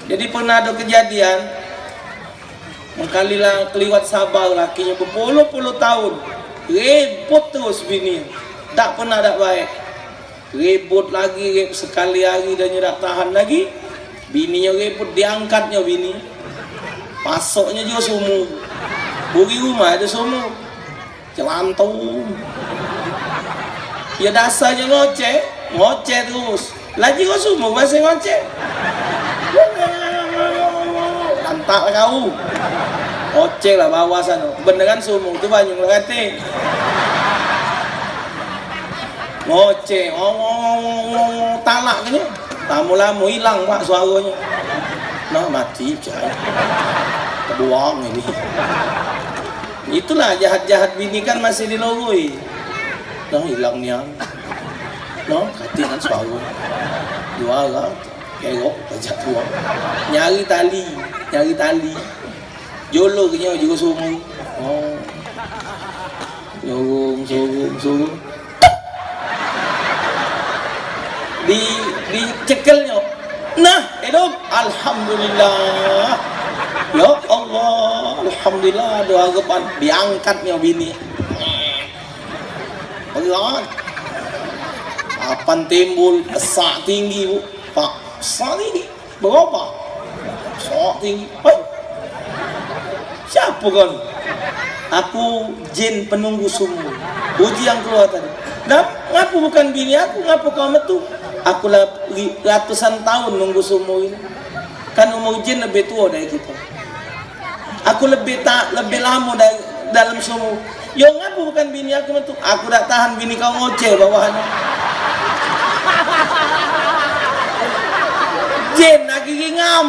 Jadi pernah ada kejadian, mengkalilah keliwat sabar lakinya berpuluh-puluh tahun, ribut terus bini, tak pernah tak baik. Ribut lagi, sekali hari dan tak tahan lagi, bininya ribut, diangkatnya bini, pasoknya juga sumur, buri rumah ada sumur, celantung. Ya dasarnya ngoceh terus, lagi kau sumur masih ngoceh. Lantak kau, oceh lah bawah sana. Beneran sumur tu banyak lekati. Ngoceh, talak kenya. Tamu-lamu hilang pak suaranya. Nah mati cai. Kebuang ini. Itulah jahat-jahat bini kan masih dilogoi. Nah hilangnya. Nah kati kan suara. Juara. Kerok pajak tua. Nyari tali. Jolo kenyau juga sungai. Oh. Sorong. Di cekelnya. Nah, hidup. Alhamdulillah. Ya Allah, alhamdulillah doa kepan diangkatnya bini. Berat. Kapan timbul esak tinggi, Bu? Pak, esak tinggi. Berapa? Esak tinggi. Hei. Siapa kan? Aku jin penunggu sumur. Uji yang keluar tadi. Dan ngapu bukan bini aku, ngapu kau metu. Aku ratusan tahun nunggu sumur ini. Kan umur jin lebih tua dari kita. Aku lebih lama dalam sumur. Yo ngapu bukan bini aku metu. Aku tak tahan bini kau ngoceh bawahannya. Jin lagi ngam.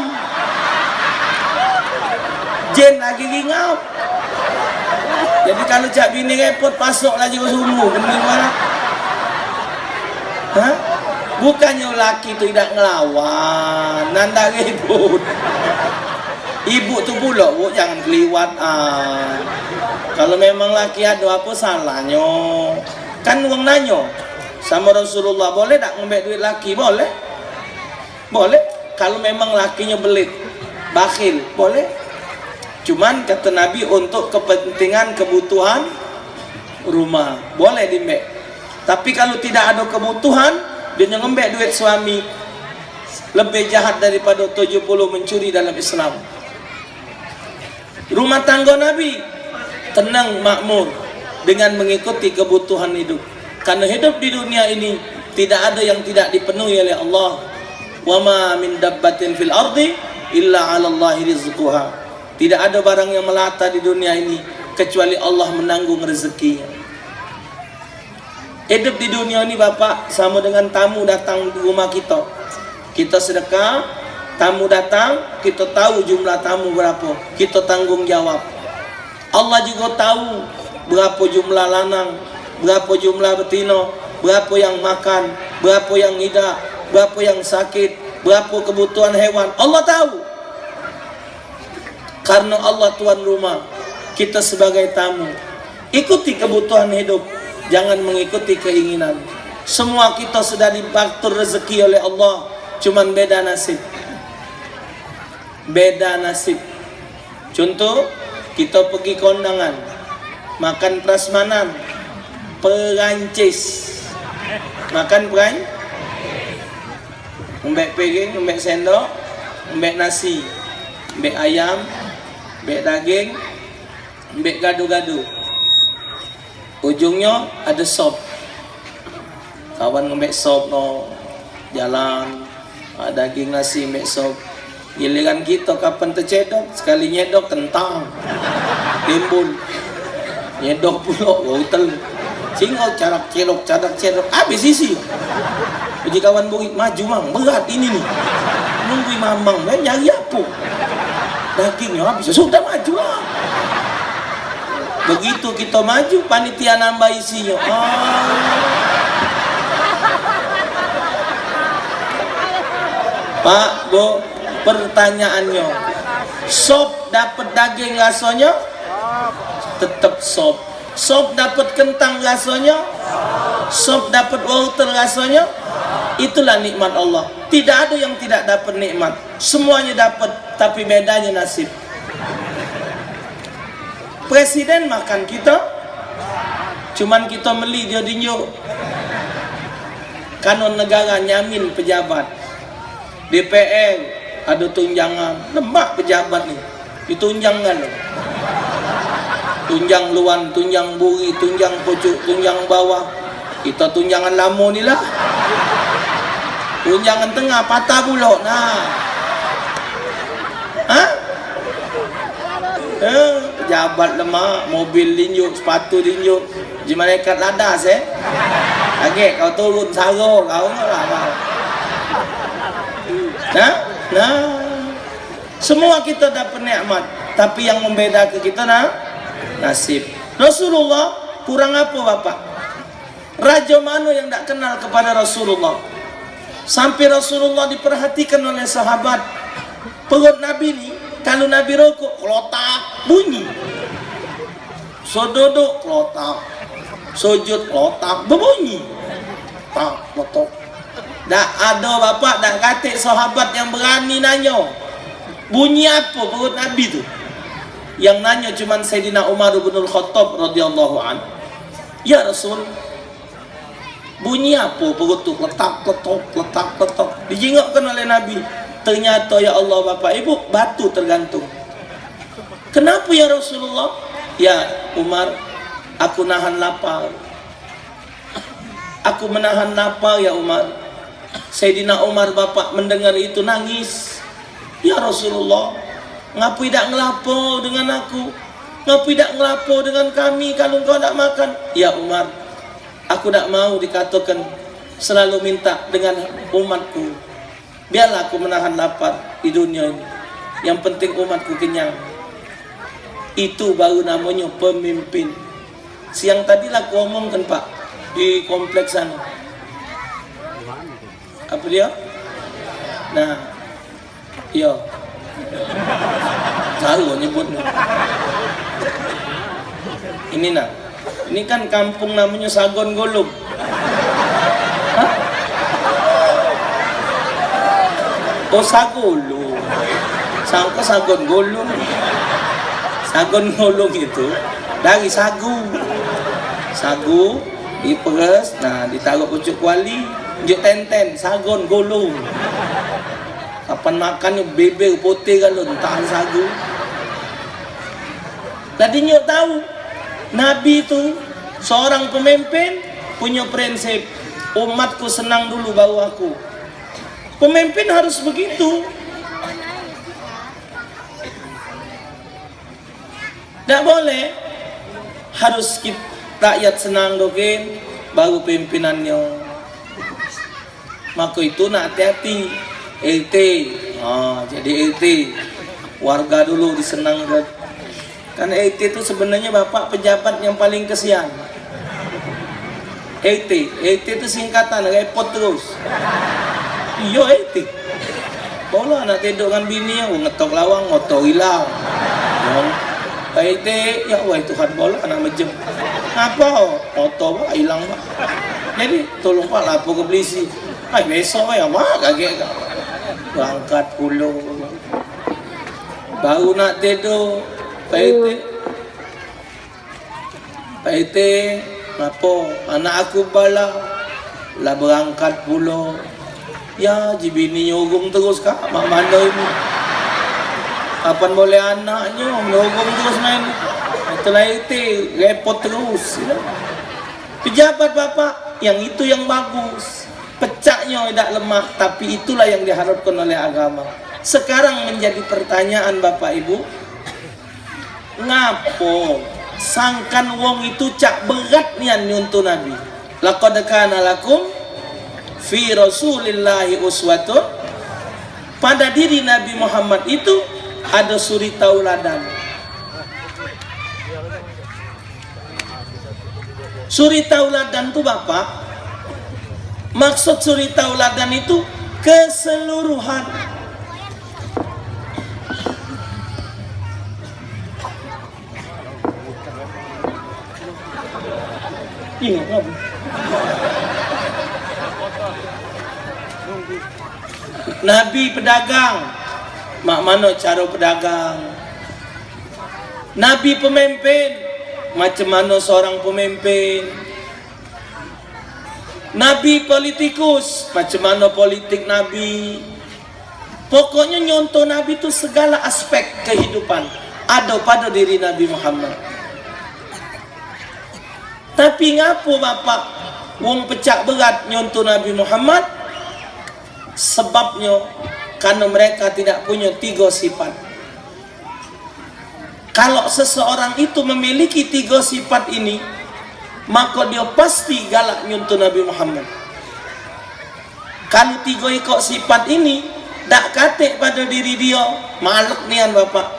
Jadi kalau cak bini repot pasok lagi ke sumur, bening mana? Hah? Bukannya laki itu tidak ngelawan, nanda ribut. Ibu tu pula, Bu, jangan keliwat. Kalau memang laki ada apa salahnya? Kan uang nanyo sama Rasulullah, boleh tak ngambil duit laki? Boleh. Kalau memang lakinya belit, bakhil, boleh. Cuman kata Nabi untuk kepentingan kebutuhan rumah boleh dimbek. Tapi kalau tidak ada kebutuhan, dia ngembek duit suami, lebih jahat daripada 70 mencuri dalam Islam. Rumah tangga Nabi tenang makmur dengan mengikuti kebutuhan hidup. Karena hidup di dunia ini tidak ada yang tidak dipenuhi oleh Allah. Wa ma min dabbatin fil ardi illa 'ala Allahi rizquha. Tidak ada barang yang melata di dunia ini kecuali Allah menanggung rezekinya. Hidup di dunia ini Bapak sama dengan tamu datang di rumah kita. Kita sedekah, tamu datang, kita tahu jumlah tamu berapa, kita tanggung jawab. Allah juga tahu berapa jumlah lanang, berapa jumlah betina, berapa yang makan, berapa yang hidup, berapa yang sakit, berapa kebutuhan hewan. Allah tahu. Karena Allah tuan rumah, kita sebagai tamu. Ikuti kebutuhan hidup, jangan mengikuti keinginan. Semua kita sudah diatur rezeki oleh Allah, cuman beda nasib. Contoh, kita pergi kondangan, makan prasmanan, Perancis. Makan Mbek piring, mbek sendok, mbek nasi, mbek ayam, mbek daging, mbek gado-gado. Ujungnya ada sop. Kawan ngembek sop no jalan, daging nasi mbek sop. Giliran kita kapan tercedok, sekali nyedok kentang, timbul, nyedok pula wortel, singok carak cerok, habis isi. Jadi kawan buik maju mang, berat ini nih, nunggu mamang, nyari apa? Dagingnya habis, sudah maju lah. Begitu kita maju, panitia nambah isinya. Pak, Bu, pertanyaannya, sop dapat daging rasanya? Tetap sop. Sop dapat kentang rasanya? Sop dapat wortel rasanya? Itulah nikmat Allah. Tidak ada yang tidak dapat nikmat. Semuanya dapat, tapi bedanya nasib. Presiden makan kita, cuman kita beli dia dinyo. Kanon negara nyamin pejabat. DPR ada tunjangan, lembak pejabat nih, ditunjangkan loh. Tunjang luan, tunjang buri, tunjang pucuk, tunjang bawah. Kita tunjangan lama ni lah. Tunjangan tengah patah bulok nah. Pejabat lemah, mobil linjuk, sepatu linjuk, di malaikat ladas Agak kau turun saro kau lah. Nah, Semua kita dapat nikmat, tapi yang membedakan kita nasib. Rasulullah kurang apa Bapak? Raja mana yang tak kenal kepada Rasulullah? Sampai Rasulullah diperhatikan oleh sahabat. Perut Nabi ni, kalau Nabi rokok, kelotak, bunyi. So duduk, kelotak. Sujud, kelotak, berbunyi. Tak, kelotak. Tak ada Bapak, tak katik sahabat yang berani nanya. Bunyi apa perut Nabi tu? Yang nanya cuma Sayyidina Umar bin Al-Khattab radhiyallahu anhu. Ya Rasul, bunyi apa perut tu? Letak, letok, letak, letok. Dijengokkan oleh Nabi. Ternyata ya Allah Bapak Ibu, batu tergantung. Kenapa ya Rasulullah? Ya Umar, aku nahan lapar. Aku menahan lapar ya Umar. Sayyidina Umar Bapak mendengar itu nangis. Ya Rasulullah, ngapa tidak ngelapo dengan aku? Ngapa tidak ngelapo dengan kami kalau engkau tidak makan? Ya Umar, aku tidak mau dikatakan selalu minta dengan umatku. Biarlah aku menahan lapar di dunia ini. Yang penting umatku kenyang. Itu baru namanya pemimpin. Siang tadi lah aku omongkan Pak di kompleks sana. Apa dia? Nah, iya. Tahu nyebutnya. Ini nah. Ini kan kampung namanya Sagon Golong. Hah? Oh Sagolo. Sangka Sagon Golong. Sagon Golong itu dari sagu. Sagu diperes, nah ditaruh pucuk kuali, juk tenten, Sagon Golong. Kapan makannya beber putih kalau tahan sagu. Tadi nyok tahu Nabi itu seorang pemimpin punya prinsip, umatku senang dulu baru aku. Pemimpin harus begitu. Tak boleh, harus kita rakyat senang dogen baru pimpinannya. Maka itu nak hati-hati. LT, jadi LT warga dulu disenangkan. Kan LT itu sebenarnya Bapak pejabat yang paling kesian. LT itu singkatan, repot terus. Iya LT. Bola nak tidur dengan bini, ngetok lawang, ngotor hilang. LT, ya wah Tuhan bola anak mejem. Apa? Ngotor hilang Pak. Jadi tolong Pak lapor ke polisi. Besok ya Pak, kaget kak. Berangkat pulau baru nak tidur Pak apa anak aku bala lah berangkat pulau ya jibini nyogong terus kak mak mana ini kapan boleh anaknya nyogong terus main itulah itu repot terus ya. Pejabat Bapak yang itu yang bagus, pecahnya tidak lemah, tapi itulah yang diharapkan oleh agama. Sekarang menjadi pertanyaan Bapak Ibu, ngapo sangkan wong itu cak berat nian nyuntuh Nabi. Laqad kana lakum fi Rasulillahi uswatun. Pada diri Nabi Muhammad itu ada suri tauladan. Suri tauladan itu Bapak, maksud suri tauladan itu keseluruhan. Ingat apa? Nabi pedagang, mak mana cara pedagang? Nabi pemimpin, macam mana seorang pemimpin? Nabi politikus, macam mana politik Nabi? Pokoknya nyontoh Nabi itu segala aspek kehidupan ada pada diri Nabi Muhammad. Tapi ngapo Bapak wong pecah berat nyontoh Nabi Muhammad? Sebabnya karena mereka tidak punya 3 sifat. Kalau seseorang itu memiliki 3 sifat ini, maka dia pasti galak nyontoh Nabi Muhammad. Kalau 3 ikut sifat ini dak kate pada diri dia, malek nian bapak,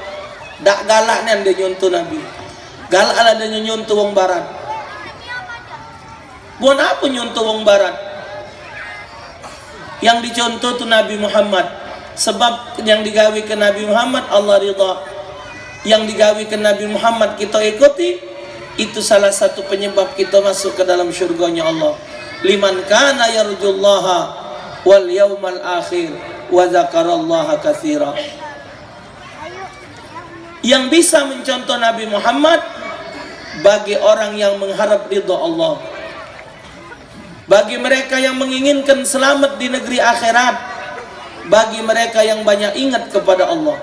dak galak nian dia nyontoh Nabi, galak lah dia nyontoh wong barat. Buat apa nyontoh wong barat? Yang dicontoh tu Nabi Muhammad, sebab yang digawi ke Nabi Muhammad Allah ridha, yang digawi ke Nabi Muhammad kita ikuti, itu salah satu penyebab kita masuk ke dalam syurganya Allah. Liman kana yarjullaha wal yaumal akhir wa dzakarallaha katsira. Yang bisa mencontoh Nabi Muhammad bagi orang yang mengharap ridha Allah, bagi mereka yang menginginkan selamat di negeri akhirat, bagi mereka yang banyak ingat kepada Allah.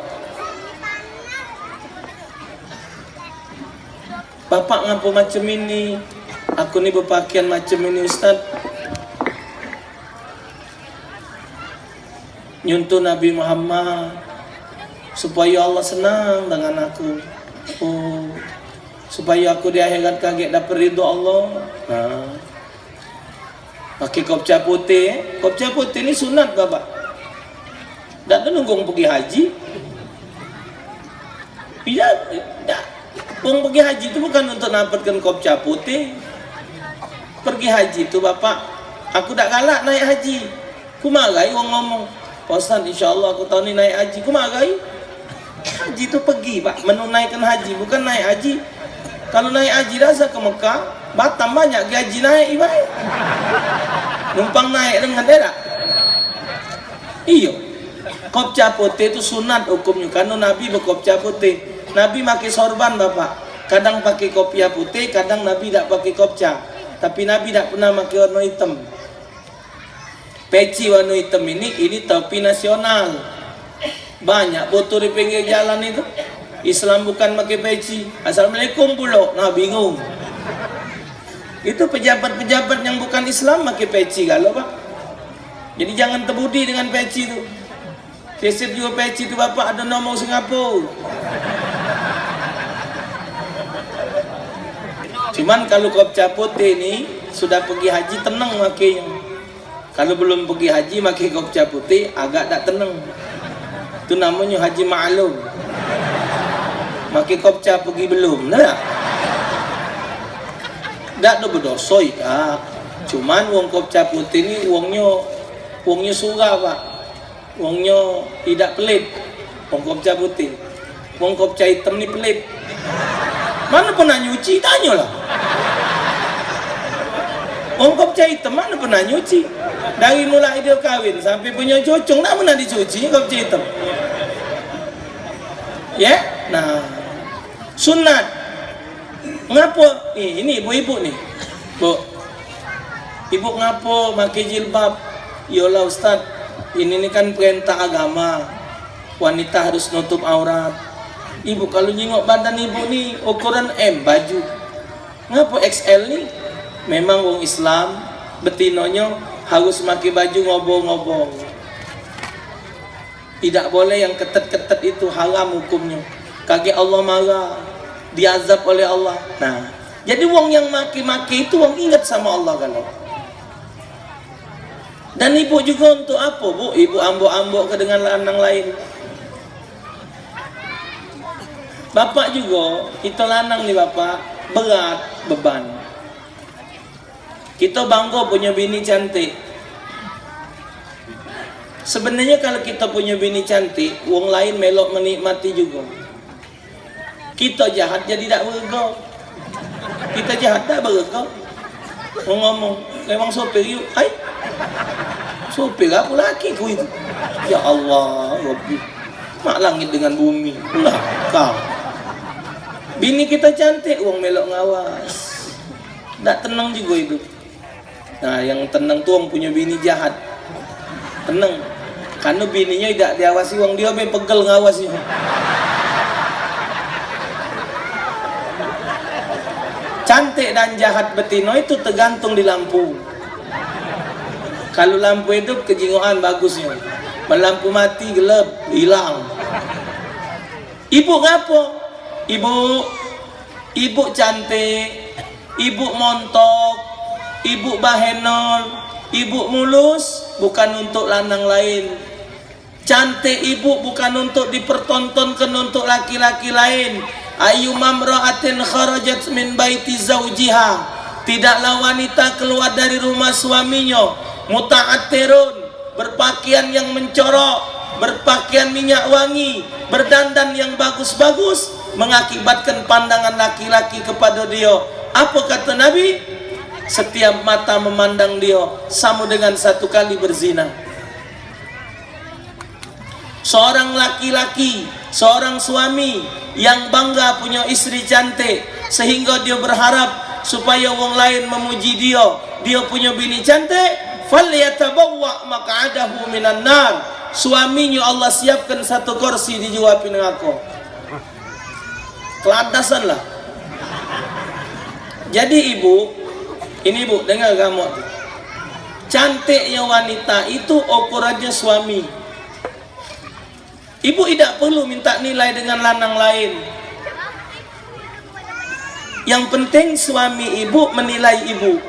Bapak ngapa macam ini? Aku ni berpakaian macam ini Ustaz. Nyuntuh Nabi Muhammad supaya Allah senang dengan aku. Oh, supaya aku di akhirat kaget dapat ridho Allah. Nah, pakai kopca putih. Kopca putih ni sunat bapak. Tak ada nunggu pergi haji. Tidak, tidak. Orang pergi haji itu bukan untuk dapatkan kopca putih. Pergi haji itu bapak, aku tak galak naik haji. Ku magai orang ngomong, Pak Ustaz insyaAllah aku tahun ni naik haji. Ku magai. Haji itu pergi pak, menunaikan haji, bukan naik haji. Kalau naik haji rasa ke Mekah, Batam banyak gaji naik ibarat. Numpang naik dengan dia. Iyo, kopca putih itu sunat hukumnya. Karena Nabi berkopca putih. Nabi pakai sorban bapak. Kadang pakai kopiah putih, kadang Nabi tak pakai kopca. Tapi Nabi tak pernah pakai warna hitam. Peci warna hitam ini topi nasional. Banyak foto di pinggir jalan itu. Islam bukan pakai peci. Assalamualaikum pula. Nah bingung. Itu pejabat-pejabat yang bukan Islam pakai peci kalau pak. Jadi jangan terbudi dengan peci itu. Keset juga peci itu bapak ada nomor Singapura. Cuman kalau kopca putih ini sudah pergi haji tenang makainya. Kalau belum pergi haji makai kopca putih agak tak tenang. Itu namanya haji ma'lum. Makai kopca pergi belum, nah. Tak ada berdosa ya. Cuman wong kopca putih ni wongnya surah pak. Wongnya tidak pelit. Wong kopca putih. Wong kopca hitam ni pelit. Mana pernah nyuci? Tanyalah. Wong kopca hitam mana pernah nyuci? Dari mulai dia kahwin sampai punya cocong tak pernah dicuci kopca hitam. Ya? Nah, sunat. Ngapa? Ini ibu-ibu nih. Bu. Ibu ngapa pakai jilbab? Yalah Ustaz, ini kan perintah agama. Wanita harus nutup aurat. Ibu kalau nyengok badan ibu nih ukuran M baju. Ngapa XL nih? Memang wong Islam betinonya harus pakai baju ngobong-ngobong. Tidak boleh yang ketat-ketat itu, haram hukumnya. Kaki Allah marah, diazab oleh Allah. Nah, jadi wong yang maki-maki itu wong ingat sama Allah kalau. Dan ibu juga untuk apa bu? Ibu ambok-ambok ke dengan lanang lain. Bapak juga, kita lanang nih bapak, berat beban. Kita bangga punya bini cantik. Sebenarnya kalau kita punya bini cantik, wong lain melok menikmati juga. Kita jahat jadi tak bergau. Kita jahat tak bergau. Ngomong, memang sopir yuk, hai. Sopir aku laki ku itu. Ya Allah, Rabbi. Mak langit dengan bumi. Ulah kau. Bini kita cantik, wong melok ngawas. Tak tenang juga itu. Nah, yang tenang tuh wong punya bini jahat. Tenang. Karena bininya tidak diawasi wong dia pegel ngawasnya. Cantik dan jahat betina itu tergantung di lampu. Kalau lampu hidup kejingoan bagusnya. Lampu mati gelap, hilang. Ibu ngapo? Ibu cantik, ibu montok, ibu bahenol, ibu mulus bukan untuk lanang lain. Cantik ibu bukan untuk dipertontonkan untuk laki-laki lain. Ayu mamra'atin kharajat min baiti zawjiha, tidaklah wanita keluar dari rumah suaminya muta'attirun, berpakaian yang mencorok, berpakaian minyak wangi, berdandan yang bagus-bagus, mengakibatkan pandangan laki-laki kepada dia. Apa kata Nabi? Setiap mata memandang dia sama dengan satu kali berzina. Seorang laki-laki, seorang suami yang bangga punya istri cantik, sehingga dia berharap supaya orang lain memuji dia, dia punya bini cantik, falyatabawwa maq'adahu minan nar. Suaminya Allah siapkan satu kursi di jiwa neraka. Kelantasan lah. Jadi ibu, ini bu, dengar kamu, cantiknya wanita itu ukurannya suami. Ibu tidak perlu minta nilai dengan lanang lain. Yang penting suami ibu menilai ibu.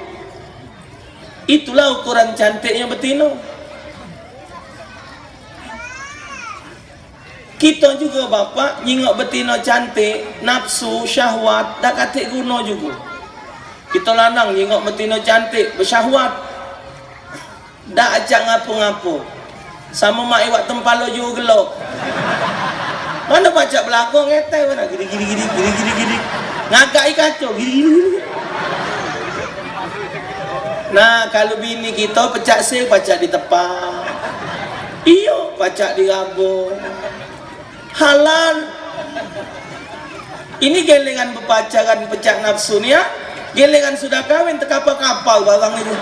Itulah ukuran cantiknya betina. Kita juga bapak nyingok betina cantik, nafsu, syahwat, dah katik guna juga. Kita lanang nyingok betina cantik, bersyahwat, dah ajak ngapo-ngapo. Sama mak iwak tempalo juga gelok. Mana baca belakang ngetai mana gini. Ngagai kacau gini. Nah, kalau bini kita pecak sel, pacak di tepak. Iyo, pacak di rabung. Halal. Ini gelengan berpacaran pecak nafsu ni ya. Gelengan sudah kawin terkapal-kapal barang itu.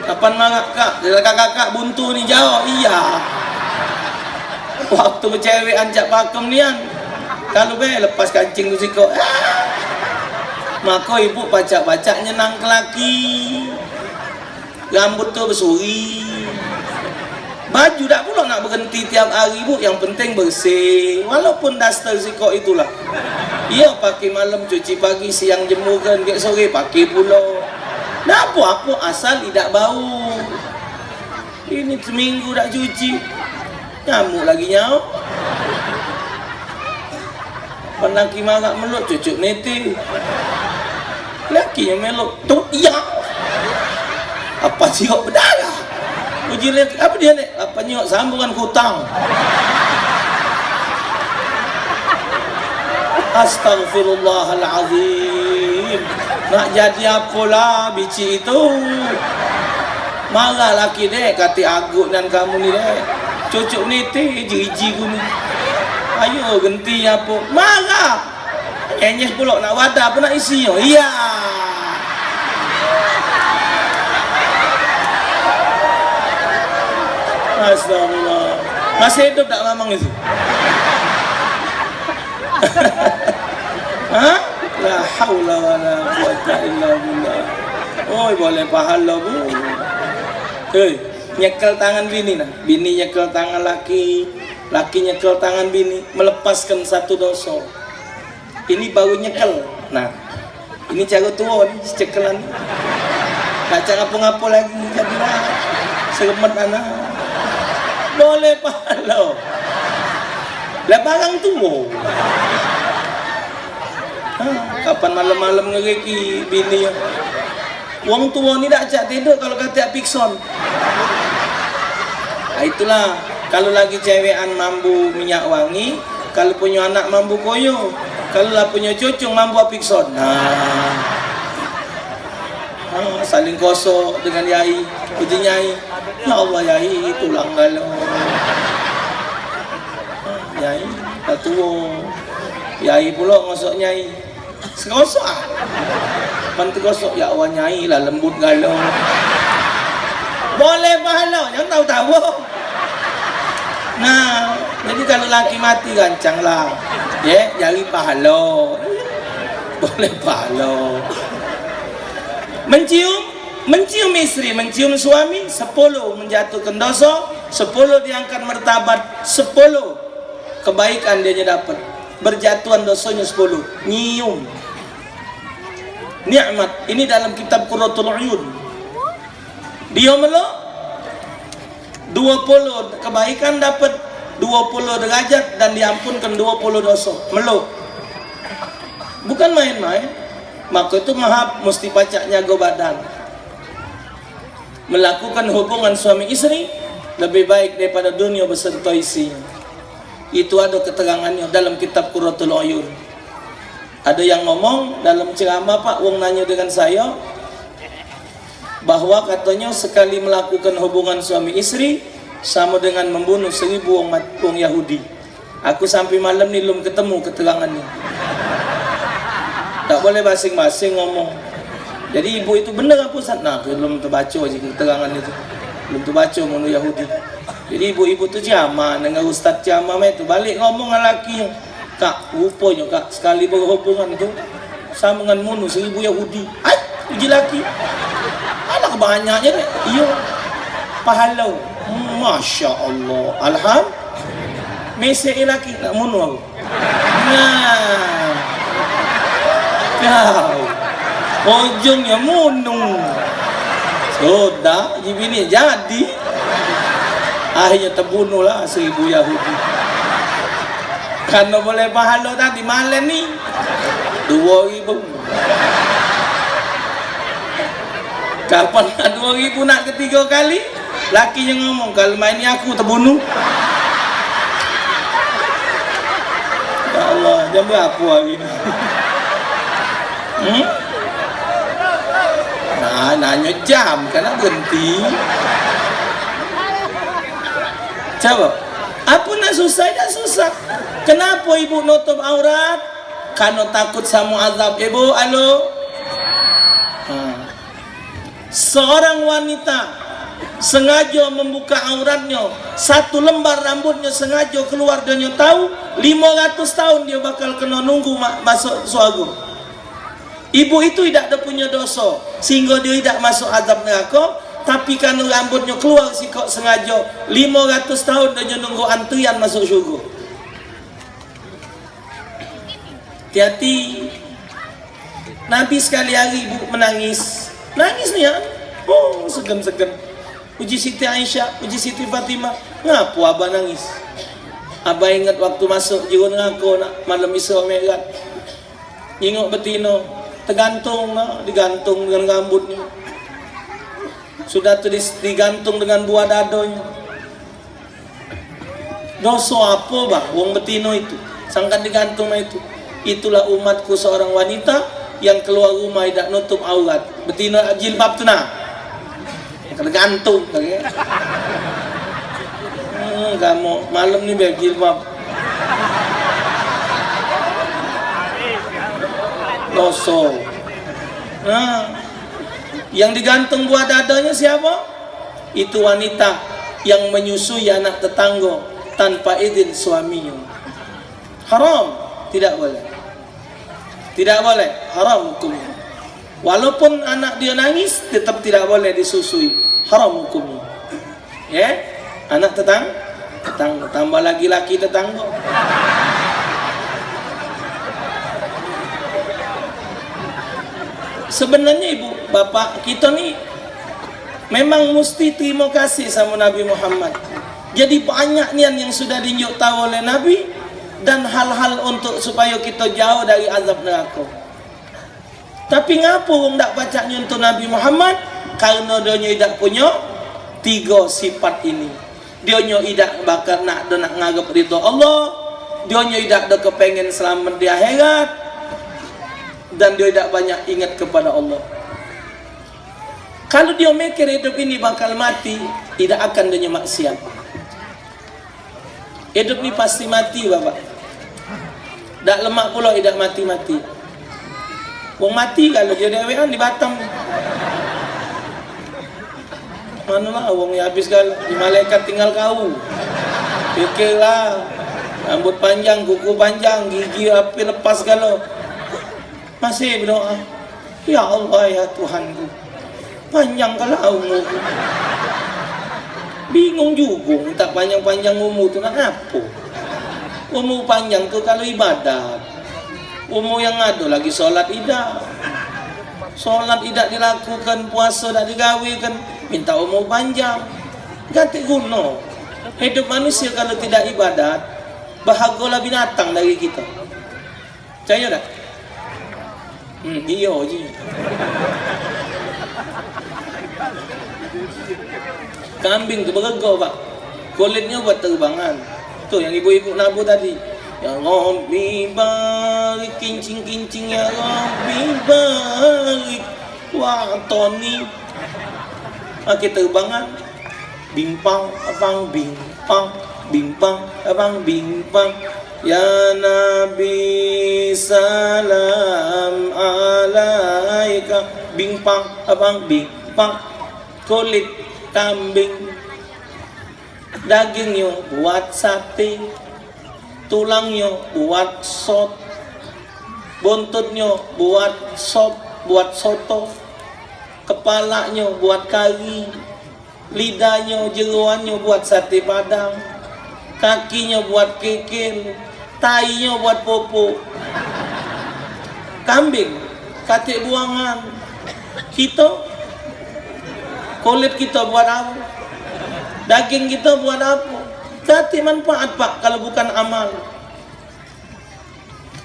Kapan marah kak? Kakak buntu ni jauh. Iya. Waktu bercewek anjak pakem ni kan. Kalau lepas kancing tu siko. Maka ibu pacak-pacak nyenang ke laki. Rambut tu bersuri. Baju tak pula nak berhenti tiap hari ibu. Yang penting bersih. Walaupun daster siko itulah. Iya pakai malam, cuci pagi, siang jemurkan, ke sore pakai pula. Nah apa-apa asal tidak bau. Ini seminggu tak cuci, nyamuk lagi nyamuk. Laki marah meluk cucuk neti. Laki yang meluk tu iya. Apa siok berdarah? Uji laki apa dia ni? Apa nyok sambungan kutang? Astaghfirullahalazim. Nak jadi apalah bici itu? Marah laki dek, kata agut dan kamu ni dek. Cucuk neti, jiji ku ni. Ayo genti apa? Marah. Enyeh pula nak wadah apa nak isi? Iya. Astagfirullah. Masih hidup tak mamang itu? Ha? La haula wala quwwata illa billah. Oi boleh pahala bu. Hei, nyekel tangan bini nah. Bini nyekel tangan laki, laki nyekel tangan bini, melepaskan satu dosa. Ini baru nyekel. Nah, ini cara tua ni, cekelan. Tak cara ngapa-ngapa lagi jadilah seremet anak. Boleh pahala. Lah barang tua. Kapan malam-malam ngereki bini ya. Wong tua ni tak ajak tidur kalau kata pikson. Itulah kalau lagi cewekan mambu minyak wangi, kalau punya anak mambu koyo, kalau lah punya cucung mambu pikson. Saling kosok dengan yai, puji nyai. Ya Allah yai tulang galau. Yai dah tua. Yai pula ngosok nyai. Sekosok ah. Pantu gosok ya Allah nyai lah lembut galau. Boleh pahala, jangan tahu-tahu. Nah, jadi kalau laki mati gancang lah. Ya, jadi pahala. Boleh pahala. Mencium istri, mencium suami, 10 menjatuhkan dosa, 10 diangkat martabat, 10 kebaikan dia dapat. Berjatuhan dosanya 10. Nyium. nikmat. Ini dalam kitab Qurratul Uyun. Dia melok 20 kebaikan dapat 20 derajat dan diampunkan 20 dosa. Melok. Bukan main-main. Maka itu mahab mesti pacak nyago badan. Melakukan hubungan suami istri lebih baik daripada dunia beserta isinya. Itu ada keterangannya dalam kitab Qurratul Uyun. Ada yang ngomong dalam ceramah, Pak, wong nanya dengan saya bahwa katanya sekali melakukan hubungan suami istri sama dengan membunuh 1000 wong Yahudi. Aku sampai malam ni belum ketemu keterangannya. Tak boleh masing-masing ngomong. Jadi ibu itu benar apa Ustaz? Nah, belum terbaca aja keterangan itu. Belum terbaca membunuh Yahudi. Jadi ibu-ibu tu jama dengan ustaz jama itu balik ngomong dengan laki, Kak, rupanya Kak sekali berhubungan tu sama dengan bunuh 1000 Yahudi. Ai, uji laki. Anak banyaknya deh. Iya. Pahala. Masya Allah. Alhamdulillah. Mesej laki nak bunuh aku. Nah. Kau ujungnya munung sudah bini jadi akhirnya terbunuhlah 1000 Yahudi karena boleh pahala tadi malam ni 2000. Kapan 2000 nak ketiga kali laki yang ngomong kalau main ni aku terbunuh. Ya Allah, jam berapa hari ni? Nah, nanya jam karena berhenti. Coba, apa nak susah? Tak susah. Kenapa ibu nutup aurat? Karena takut sama azab ibu. Halo. Seorang wanita sengaja membuka auratnya, 1 lembar rambutnya sengaja keluar, dia tahu 500 tahun dia bakal kena nunggu masuk surga. Ibu itu tidak ada punya dosa sehingga dia tidak masuk azab neraka, tapi karena rambutnya keluar sikok sengaja 500 tahun dia nunggu antrian masuk syurga. Hati-hati. Nabi sekali hari ibu menangis. Nangis ni ya. Oh, segan-segan. Uji Siti Aisyah, uji Siti Fatimah. Ngapa abah nangis? Abah ingat waktu masuk jiwa neraka nak malam Isra Mi'raj. Ingat betina tergantung, digantung dengan rambutnya. Sudah tu digantung dengan buah dadonya. Dosa apa bah wong betina itu? Sangkan digantung itu. Itulah umatku seorang wanita yang keluar rumah tidak nutup aurat. Betina jilbab tu nah. Tergantung okay? Kamu malam ni biar jilbab. Dosa. Nah, yang digantung buah dadanya siapa? Itu wanita yang menyusui anak tetangga tanpa izin suaminya. Haram, tidak boleh. Tidak boleh, haram hukumnya. Walaupun anak dia nangis, tetap tidak boleh disusui. Haram hukumnya. Ya, anak tetangga, tambah lagi laki tetangga. Sebenarnya ibu, bapak kita ni memang mesti terima kasih sama Nabi Muhammad. Jadi banyak nian yang sudah diunjuk tahu oleh Nabi dan hal-hal untuk supaya kita jauh dari azab neraka. Tapi ngapa orang tak baca untuk Nabi Muhammad? Karena dia tidak punya 3 sifat ini. Dia tidak bakal nak ngarep ridha Allah, dia tidak ada kepengen selamat di akhirat, dan dia tidak banyak ingat kepada Allah. Kalau dia mikir hidup ini bakal mati, tidak akan dia maksiat. Hidup ini pasti mati bapak. Tak lemak pula tidak mati-mati. Wong mati kalau dia dewean di Batam. Mana lah wong ya habis kalau di malaikat tinggal kau. Fikirlah, rambut panjang, kuku panjang, gigi api lepas kalau. Masih berdoa, ya Allah ya Tuhanku, panjang kalau umurku. Bingung juga, tak panjang-panjang umur tu nak apa? Umur panjang tu kalau ibadat, umur yang ada lagi solat tidak. Sholat tidak dilakukan, puasa tidak digawikan, minta umur panjang. Ganti guna. Hidup manusia kalau tidak ibadat, bahagialah binatang dari kita. Percaya tak? Iya je. Kambing tu bergegau pak, kulitnya buat terbangan. Tu yang ibu-ibu nabu tadi. Ya Rabbi barik, kincing-kincing ya Rabbi barik, wa'toni. Kita terbangan. Bimpang, abang bimpang, bimpang, abang bimpang. Ya Nabi salam alaika. Bimpang, abang bimpang. Kulit kambing, dagingnya buat sate, tulangnya buat sop, buntutnya buat sop, buat soto, kepalanya buat kari, lidahnya, jeroannya buat sate padang, kakinya buat kikil, tainya buat popo. Kambing katik buangan, kita kulit kita buat apa? Daging kita buat apa? Kati manfaat pak kalau bukan amal.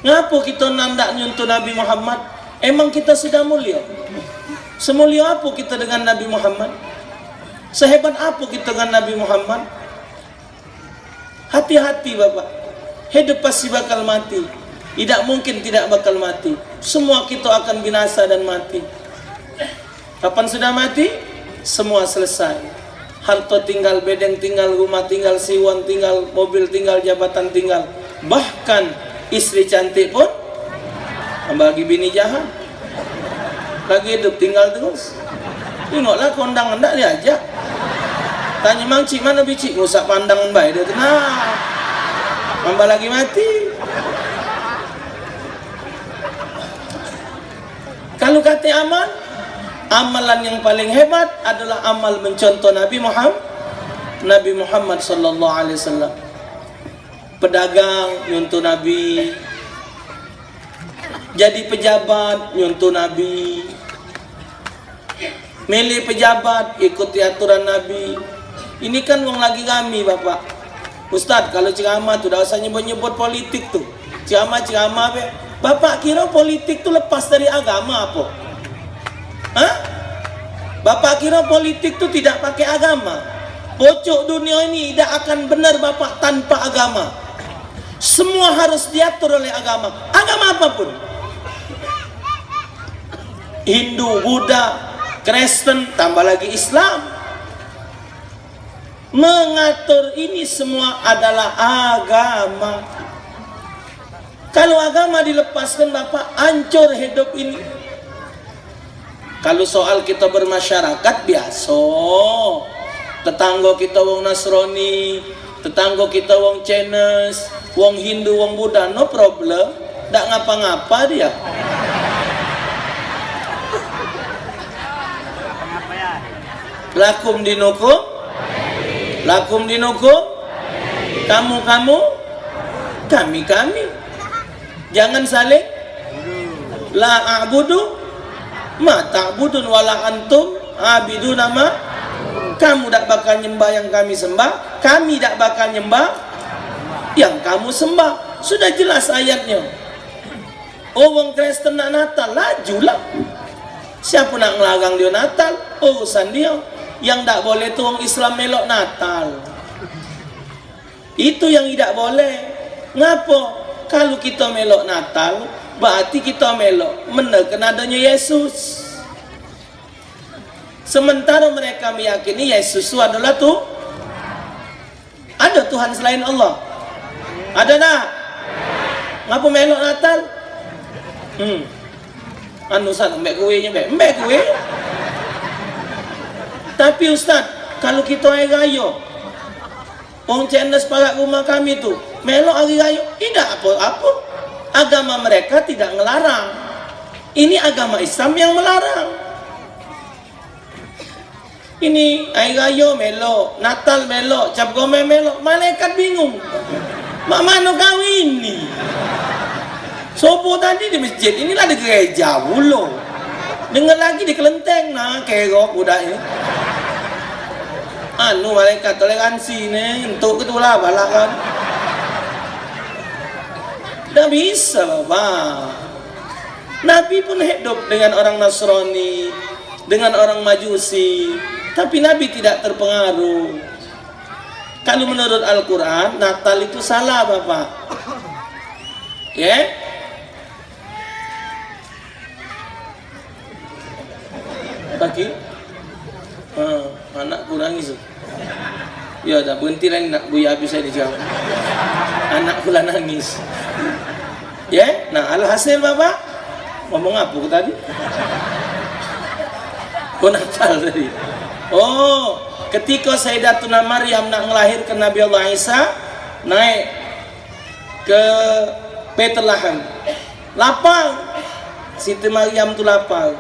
Ngapa kita nandak nyuntuh Nabi Muhammad? Emang kita sudah mulia? Semulia apa kita dengan Nabi Muhammad? Sehebat apa kita dengan Nabi Muhammad? Hati-hati bapak, hidup pasti bakal mati. Tidak mungkin tidak bakal mati. Semua kita akan binasa dan mati. Kapan sudah mati? Semua selesai. Harta tinggal, bedeng tinggal, rumah tinggal, siwan tinggal, mobil tinggal, jabatan tinggal. Bahkan istri cantik pun bagi bini jahat. Lagi hidup tinggal terus. Tengoklah kondangan tak diajak. Tanya mang cik mana bicik, ngusak pandangan baik dia tenang. Hamba lagi mati. Kalau kata amal, amalan yang paling hebat adalah amal mencontoh Nabi Muhammad sallallahu alaihi wasallam. Pedagang nyontoh Nabi, jadi pejabat nyontoh Nabi, milih pejabat ikuti aturan Nabi. Ini kan wong lagi kami bapak. Ustaz kalau ceramah tu dah usah nyebut-nyebut politik tu. Ceramah be. Bapak kira politik tu lepas dari agama apa? Hah? Bapak kira politik tu tidak pakai agama? Pojok dunia ini tidak akan benar bapak tanpa agama. Semua harus diatur oleh agama. Agama apapun. Hindu, Buddha, Kristen, tambah lagi Islam. Mengatur ini semua adalah agama. Kalau agama dilepaskan bapak, hancur hidup ini. Kalau soal kita bermasyarakat biasa, tetangga kita wong Nasrani, tetangga kita wong Chinese, wong Hindu, wong Buddha, no problem, tak ngapa-ngapa dia. Lakum dinukum, lakum dinukum, kamu, kami. Jangan saling la a'budu ma ta'budun wala antum abidun nama. Kamu tak bakal nyembah yang kami sembah, kami tak bakal nyembah yang kamu sembah. Sudah jelas ayatnya. Oh wong Kristen nak Natal, lajulah. Siapa nak ngelarang dia Natal? Urusan dia. Yang tak boleh tu wong Islam melok Natal. Itu yang tidak boleh. Ngapa? Kalau kita melok Natal, berarti kita melok menekan adanya Yesus. Sementara mereka meyakini Yesus itu adalah tu. Ada Tuhan selain Allah? Ada tak? Ngapa melok Natal? Anu Ustaz, mbak kuenya mbak kue. Tapi Ustaz, kalau kita hari raya, orang Chinese parak rumah kami tu melok hari raya, tidak apa-apa. Agama mereka tidak melarang. Ini agama Islam yang melarang. Ini hari raya melok, Natal melok, cap gome melok, malaikat bingung. Mak mana kau ini? Sopo tadi di masjid, inilah di gereja pula. dengar lagi di kelenteng nah kerok budaknya. Anu malaikat toleransi nih untuk ketulah balakan. Tidak bisa Bapak. Nabi pun hidup dengan orang Nasrani, dengan orang Majusi, tapi Nabi tidak terpengaruh. Kalau menurut Al-Quran, Natal itu salah Bapak. Ya? Bagi? Anakku nangis. Ya dah berhenti lagi nak buya habis saya dijawab. Anakku lah nangis. Ya? Nah, alhasil Bapak, ngomong apa aku tadi? Oh, Natal tadi. Oh, ketika Sayyidatuna Maryam nak melahirkan Nabi Allah Isa, naik ke Bethlehem. Lapang. Siti Maryam tu lapang.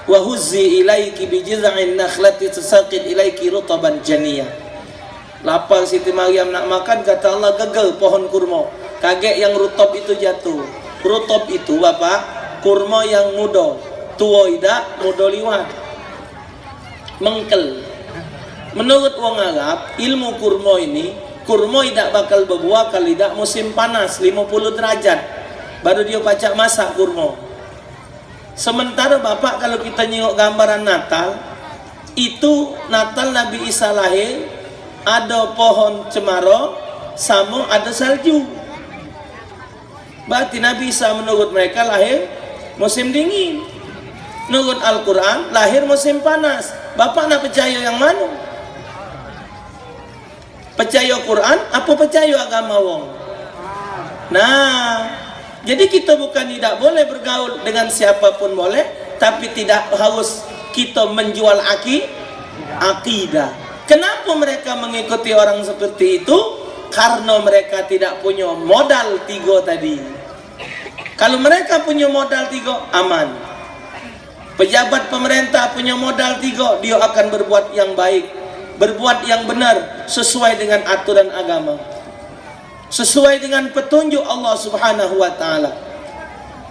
Wa huzzi ilaiki bi jiz'in nakhlati tusaqit ilaiki rutaban janiyah. Lapang Siti Maryam nak makan, kata Allah gagal pohon kurma. Kaget yang rutab itu jatuh. Rutab itu Bapak, kurma yang muda. Tua tidak, muda liwat. Mengkel. Menurut wong Arab, ilmu kurma ini, kurma tidak bakal berbuah kalau tidak musim panas 50 derajat. Baru dia pacak masak kurma. Sementara Bapak kalau kita nyengok gambaran Natal, itu Natal Nabi Isa lahir, ada pohon cemara, sama ada salju. Berarti Nabi Isa menurut mereka lahir musim dingin. Menurut Al-Quran lahir musim panas. Bapak nak percaya yang mana? Percaya Quran apa percaya agama wong? Nah, jadi kita bukan tidak boleh bergaul dengan siapapun boleh, tapi tidak harus kita menjual akidah. Kenapa mereka mengikuti orang seperti itu? Karena mereka tidak punya modal 3 tadi. Kalau mereka punya modal 3, aman. Pejabat pemerintah punya modal 3, dia akan berbuat yang baik, berbuat yang benar sesuai dengan aturan agama, sesuai dengan petunjuk Allah Subhanahu wa taala.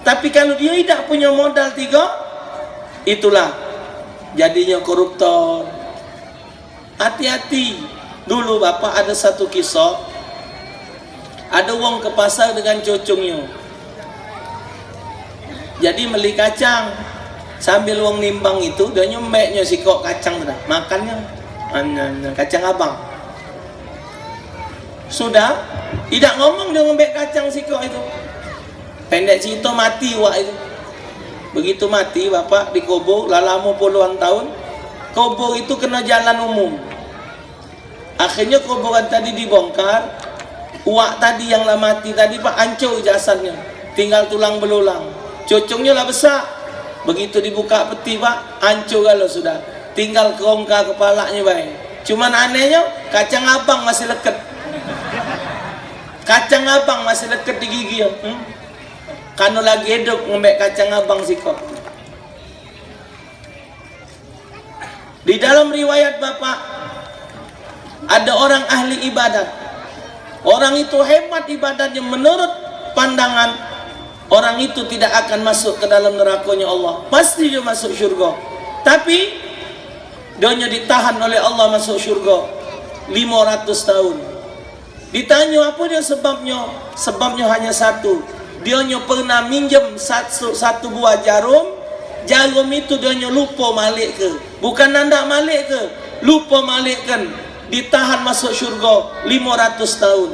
Tapi kalau dia tidak punya modal 3, itulah jadinya koruptor. Hati-hati. Dulu Bapak ada satu kisah, ada wong ke pasar dengan cucungnya. Jadi beli kacang, sambil wong nimbang itu dia nyembeknya sikok kacang dah, makannya kacang abang. Sudah, tidak ngomong dia ngembek kacang sikok itu. Pendek cerita mati wak itu. Begitu mati Bapak dikubur, lama puluhan tahun. Kubur itu kena jalan umum. Akhirnya kuburan tadi dibongkar. Wak tadi yang lah mati tadi Pak hancur jasadnya, tinggal tulang belulang. Cucungnya lah besar. Begitu dibuka peti Pak, hancur kalau sudah. Tinggal kerongka kepalanya baik. Cuman anehnya kacang abang masih leket. Kacang abang masih leket di gigi. Karena lagi hidup ngembek kacang abang sikok. Di dalam riwayat Bapak, ada orang ahli ibadat. Orang itu hebat ibadatnya, menurut pandangan orang itu tidak akan masuk ke dalam nerakanya Allah. Pasti dia masuk syurga. Tapi dia ditahan oleh Allah masuk syurga 500 tahun. Ditanya apa dia sebabnya? Sebabnya hanya satu. Dia pernah minjem satu buah jarum. Jarum itu dia lupa malik ke. Bukan nanda malik ke, lupa malik kan. Ditahan masuk syurga 500 tahun.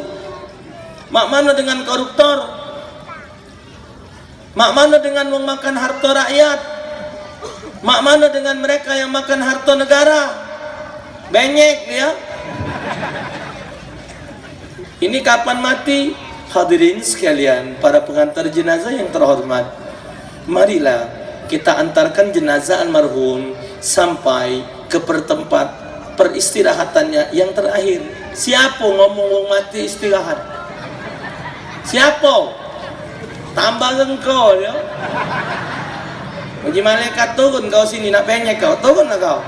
Mak mana dengan koruptor? Mak mana dengan memakan harta rakyat? Mak mana dengan mereka yang makan harta negara? Benyek dia. Ini kapan mati? Hadirin sekalian, para pengantar jenazah yang terhormat, marilah kita antarkan jenazah almarhum sampai ke tempat peristirahatannya yang terakhir. Siapa ngomong wong mati istirahat? Siapa? Tambah engkau ya. Bagi malaikat turun kau sini nak penyek kau, turun lah kau.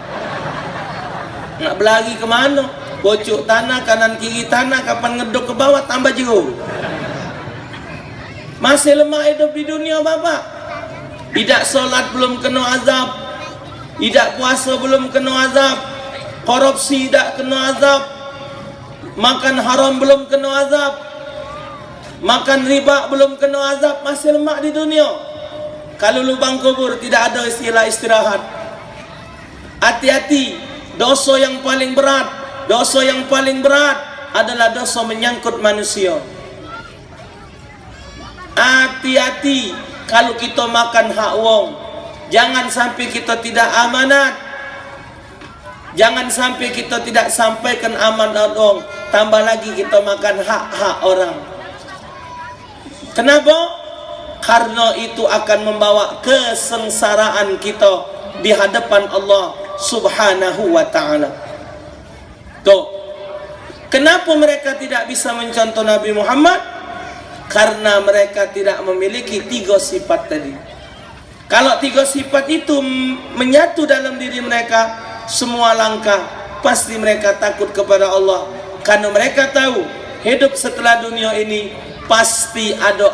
Nak berlari ke mana? Bocok tanah kanan kiri tanah, kapan ngedok ke bawah tambah jeruk. Masih lemah hidup di dunia Bapak. Tidak solat belum kena azab, Tidak puasa belum kena azab, korupsi tidak kena azab, makan haram belum kena azab, makan riba belum kena azab, masih lemak di dunia. Kalau lubang kubur tidak ada istilah istirahat. Hati-hati, dosa yang paling berat, dosa yang paling berat adalah dosa menyangkut manusia. Hati-hati kalau kita makan hak wong. Jangan sampai kita tidak amanat. Jangan sampai kita tidak sampaikan amanat wong. Tambah lagi kita makan hak-hak orang. Kenapa? Karena itu akan membawa kesengsaraan kita di hadapan Allah Subhanahu wa ta'ala. Tuh, kenapa mereka tidak bisa mencontoh Nabi Muhammad? Karena mereka tidak memiliki 3 sifat tadi. Kalau 3 sifat itu menyatu dalam diri mereka, semua langkah pasti mereka takut kepada Allah. Karena mereka tahu hidup setelah dunia ini pasti ada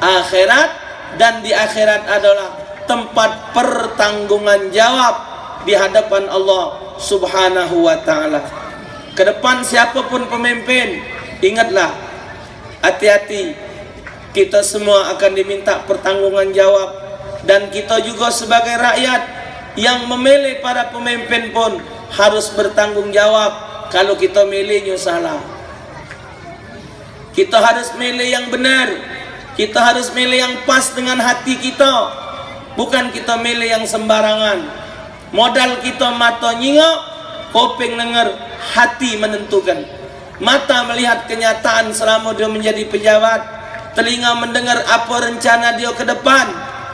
akhirat, dan di akhirat adalah tempat pertanggungan jawab di hadapan Allah Subhanahu wa ta'ala. Kedepan siapapun pemimpin, ingatlah, hati-hati, kita semua akan diminta pertanggungan jawab. Dan kita juga sebagai rakyat yang memilih para pemimpin pun harus bertanggung jawab kalau kita milihnya salah. Kita harus milih yang benar, kita harus milih yang pas dengan hati kita, bukan kita milih yang sembarangan. Modal kita mata nyingok, kuping denger, hati menentukan. Mata melihat kenyataan selama dia menjadi pejabat, telinga mendengar apa rencana dia ke depan,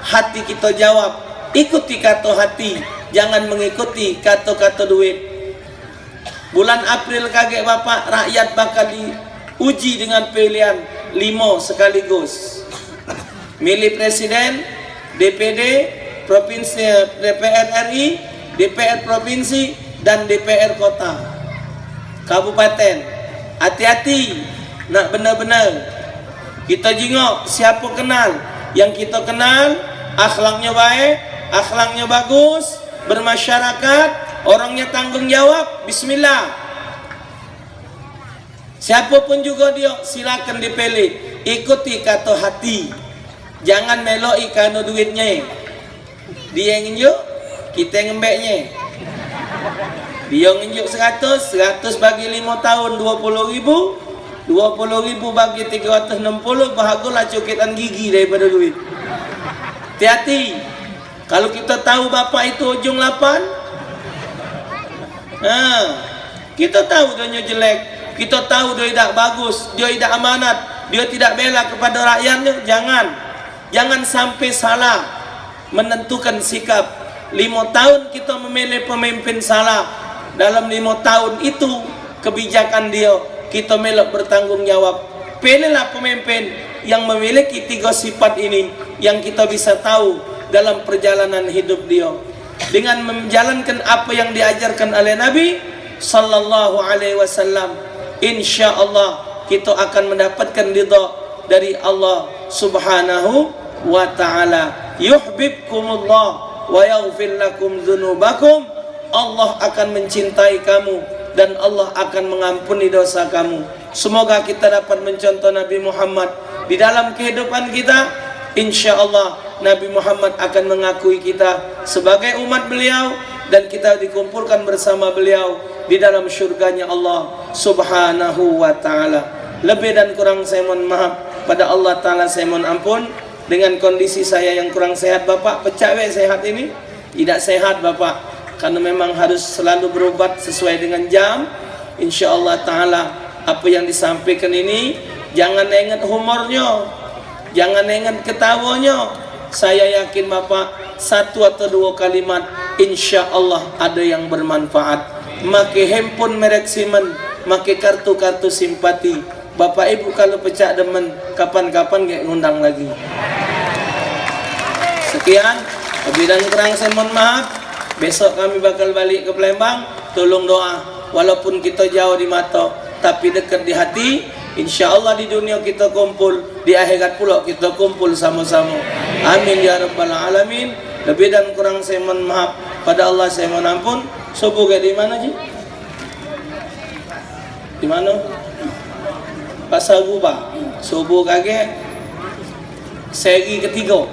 hati kita jawab. Ikuti kata hati, jangan mengikuti kata-kata duit. Bulan April kaget bapak, rakyat bakal diuji dengan pilihan 5 sekaligus. Milih presiden, DPD, provinsi, DPR RI, DPR provinsi, dan DPR kota, kabupaten. Hati-hati, nak benar-benar kita jengok siapa kenal. Yang kita kenal akhlaknya baik, akhlaknya bagus, bermasyarakat, orangnya tanggung jawab, bismillah. Siapapun juga dia, silakan dipilih. Ikuti kata hati, jangan meloi karena duitnya. Dia nginjuk, kita ngembeknya. Dia nginjuk 100 bagi 5 tahun 20.000, 20.000 bagi 360, bahagialah coketan gigi daripada duit. Hati-hati, kalau kita tahu bapak itu ujung 8, kita tahu dia jelek, kita tahu dia tidak bagus, dia tidak amanat, dia tidak bela kepada rakyatnya. Jangan sampai salah menentukan sikap. 5 tahun kita memilih pemimpin salah, dalam 5 tahun itu kebijakan dia kita melok bertanggung jawab. Pilihlah pemimpin yang memiliki 3 sifat ini, yang kita bisa tahu dalam perjalanan hidup dia. Dengan menjalankan apa yang diajarkan oleh Nabi Sallallahu Alaihi Wasallam, insya Allah kita akan mendapatkan ridha dari Allah Subhanahu wa ta'ala. Yuhibbukumullah wa yaghfir lakum dzunubakum. Allah akan mencintai kamu dan Allah akan mengampuni dosa kamu. Semoga kita dapat mencontoh Nabi Muhammad di dalam kehidupan kita. Insya Allah Nabi Muhammad akan mengakui kita sebagai umat beliau, dan kita dikumpulkan bersama beliau di dalam syurganya Allah Subhanahu wa ta'ala. Lebih dan kurang saya mohon maaf pada Allah Ta'ala, saya mohon ampun. Dengan kondisi saya yang kurang sehat, bapak pecah sehat ini tidak sehat bapak, karena memang harus selalu berobat sesuai dengan jam. Insya Allah Ta'ala apa yang disampaikan ini, jangan ingat humornya, jangan ingat ketawanya. Saya yakin bapak 1 atau 2 kalimat insya Allah ada yang bermanfaat. Make handphone merek Siemens, make kartu-kartu simpati. Bapak ibu kalau pecah demen, kapan-kapan gak ngundang lagi. Sekian, lebih dan kurang saya mohon maaf. Besok kami bakal balik ke Palembang. Tolong doa, walaupun kita jauh di mata tapi dekat di hati. Insya Allah di dunia kita kumpul, di akhirat pula kita kumpul sama-sama. Amin ya rabbal alamin. Lebih dan kurang saya mohon maaf. Pada Allah saya mohon ampun. Subuh kayak di mana Ji? Di mana? Pasar Gubah. Subuh kage segi ketiga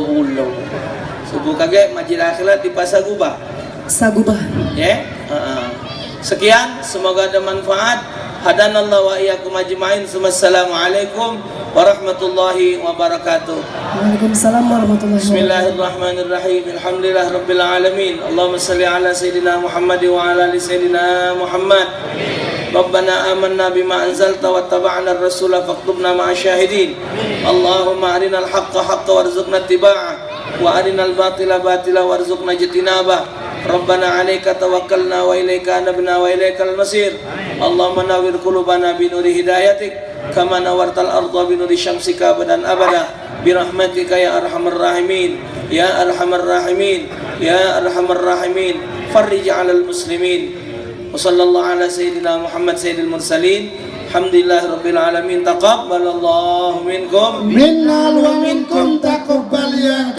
pula. Subuh kage Masjid Akhirat di Pasar Gubah. Sagubah. Ya. Sekian, semoga ada manfaat. Hadanallahu wa iyyakum ajmain. Wassalamualaikum warahmatullahi wabarakatuh. Waalaikumsalam warahmatullahi wabarakatuh. Bismillahirrahmanirrahim. Alhamdulillah rabbil alamin. Allahumma salli ala sayyidina Muhammad wa ala ali sayyidina Muhammad. Rabbana amanna bima anzalta wattaba'na ar-rasula faktubna ma'asyahidin. Allahumma arinal haqqa haqqa warzuqna ittiba'ah wa arinal batila batila warzuqna ijtinabah. Rabbana 'alaika tawakkalna wa ilaika anabna wa ilaikal masir. Allahumma nawwir qulubana bi nuri hidayatik kama nawartal arda bi nuri syamsika abadan abada bi rahmatika ya arhamar rahimin ya arhamar rahimin ya arhamar rahimin. Farrij 'alal muslimin. Wa sallallahu ala sayyidina Muhammad sayyidil mursalin. Alhamdulillah rabbil alamin. Taqabbalallahu minkum Minnal wa minkum taqabbal ya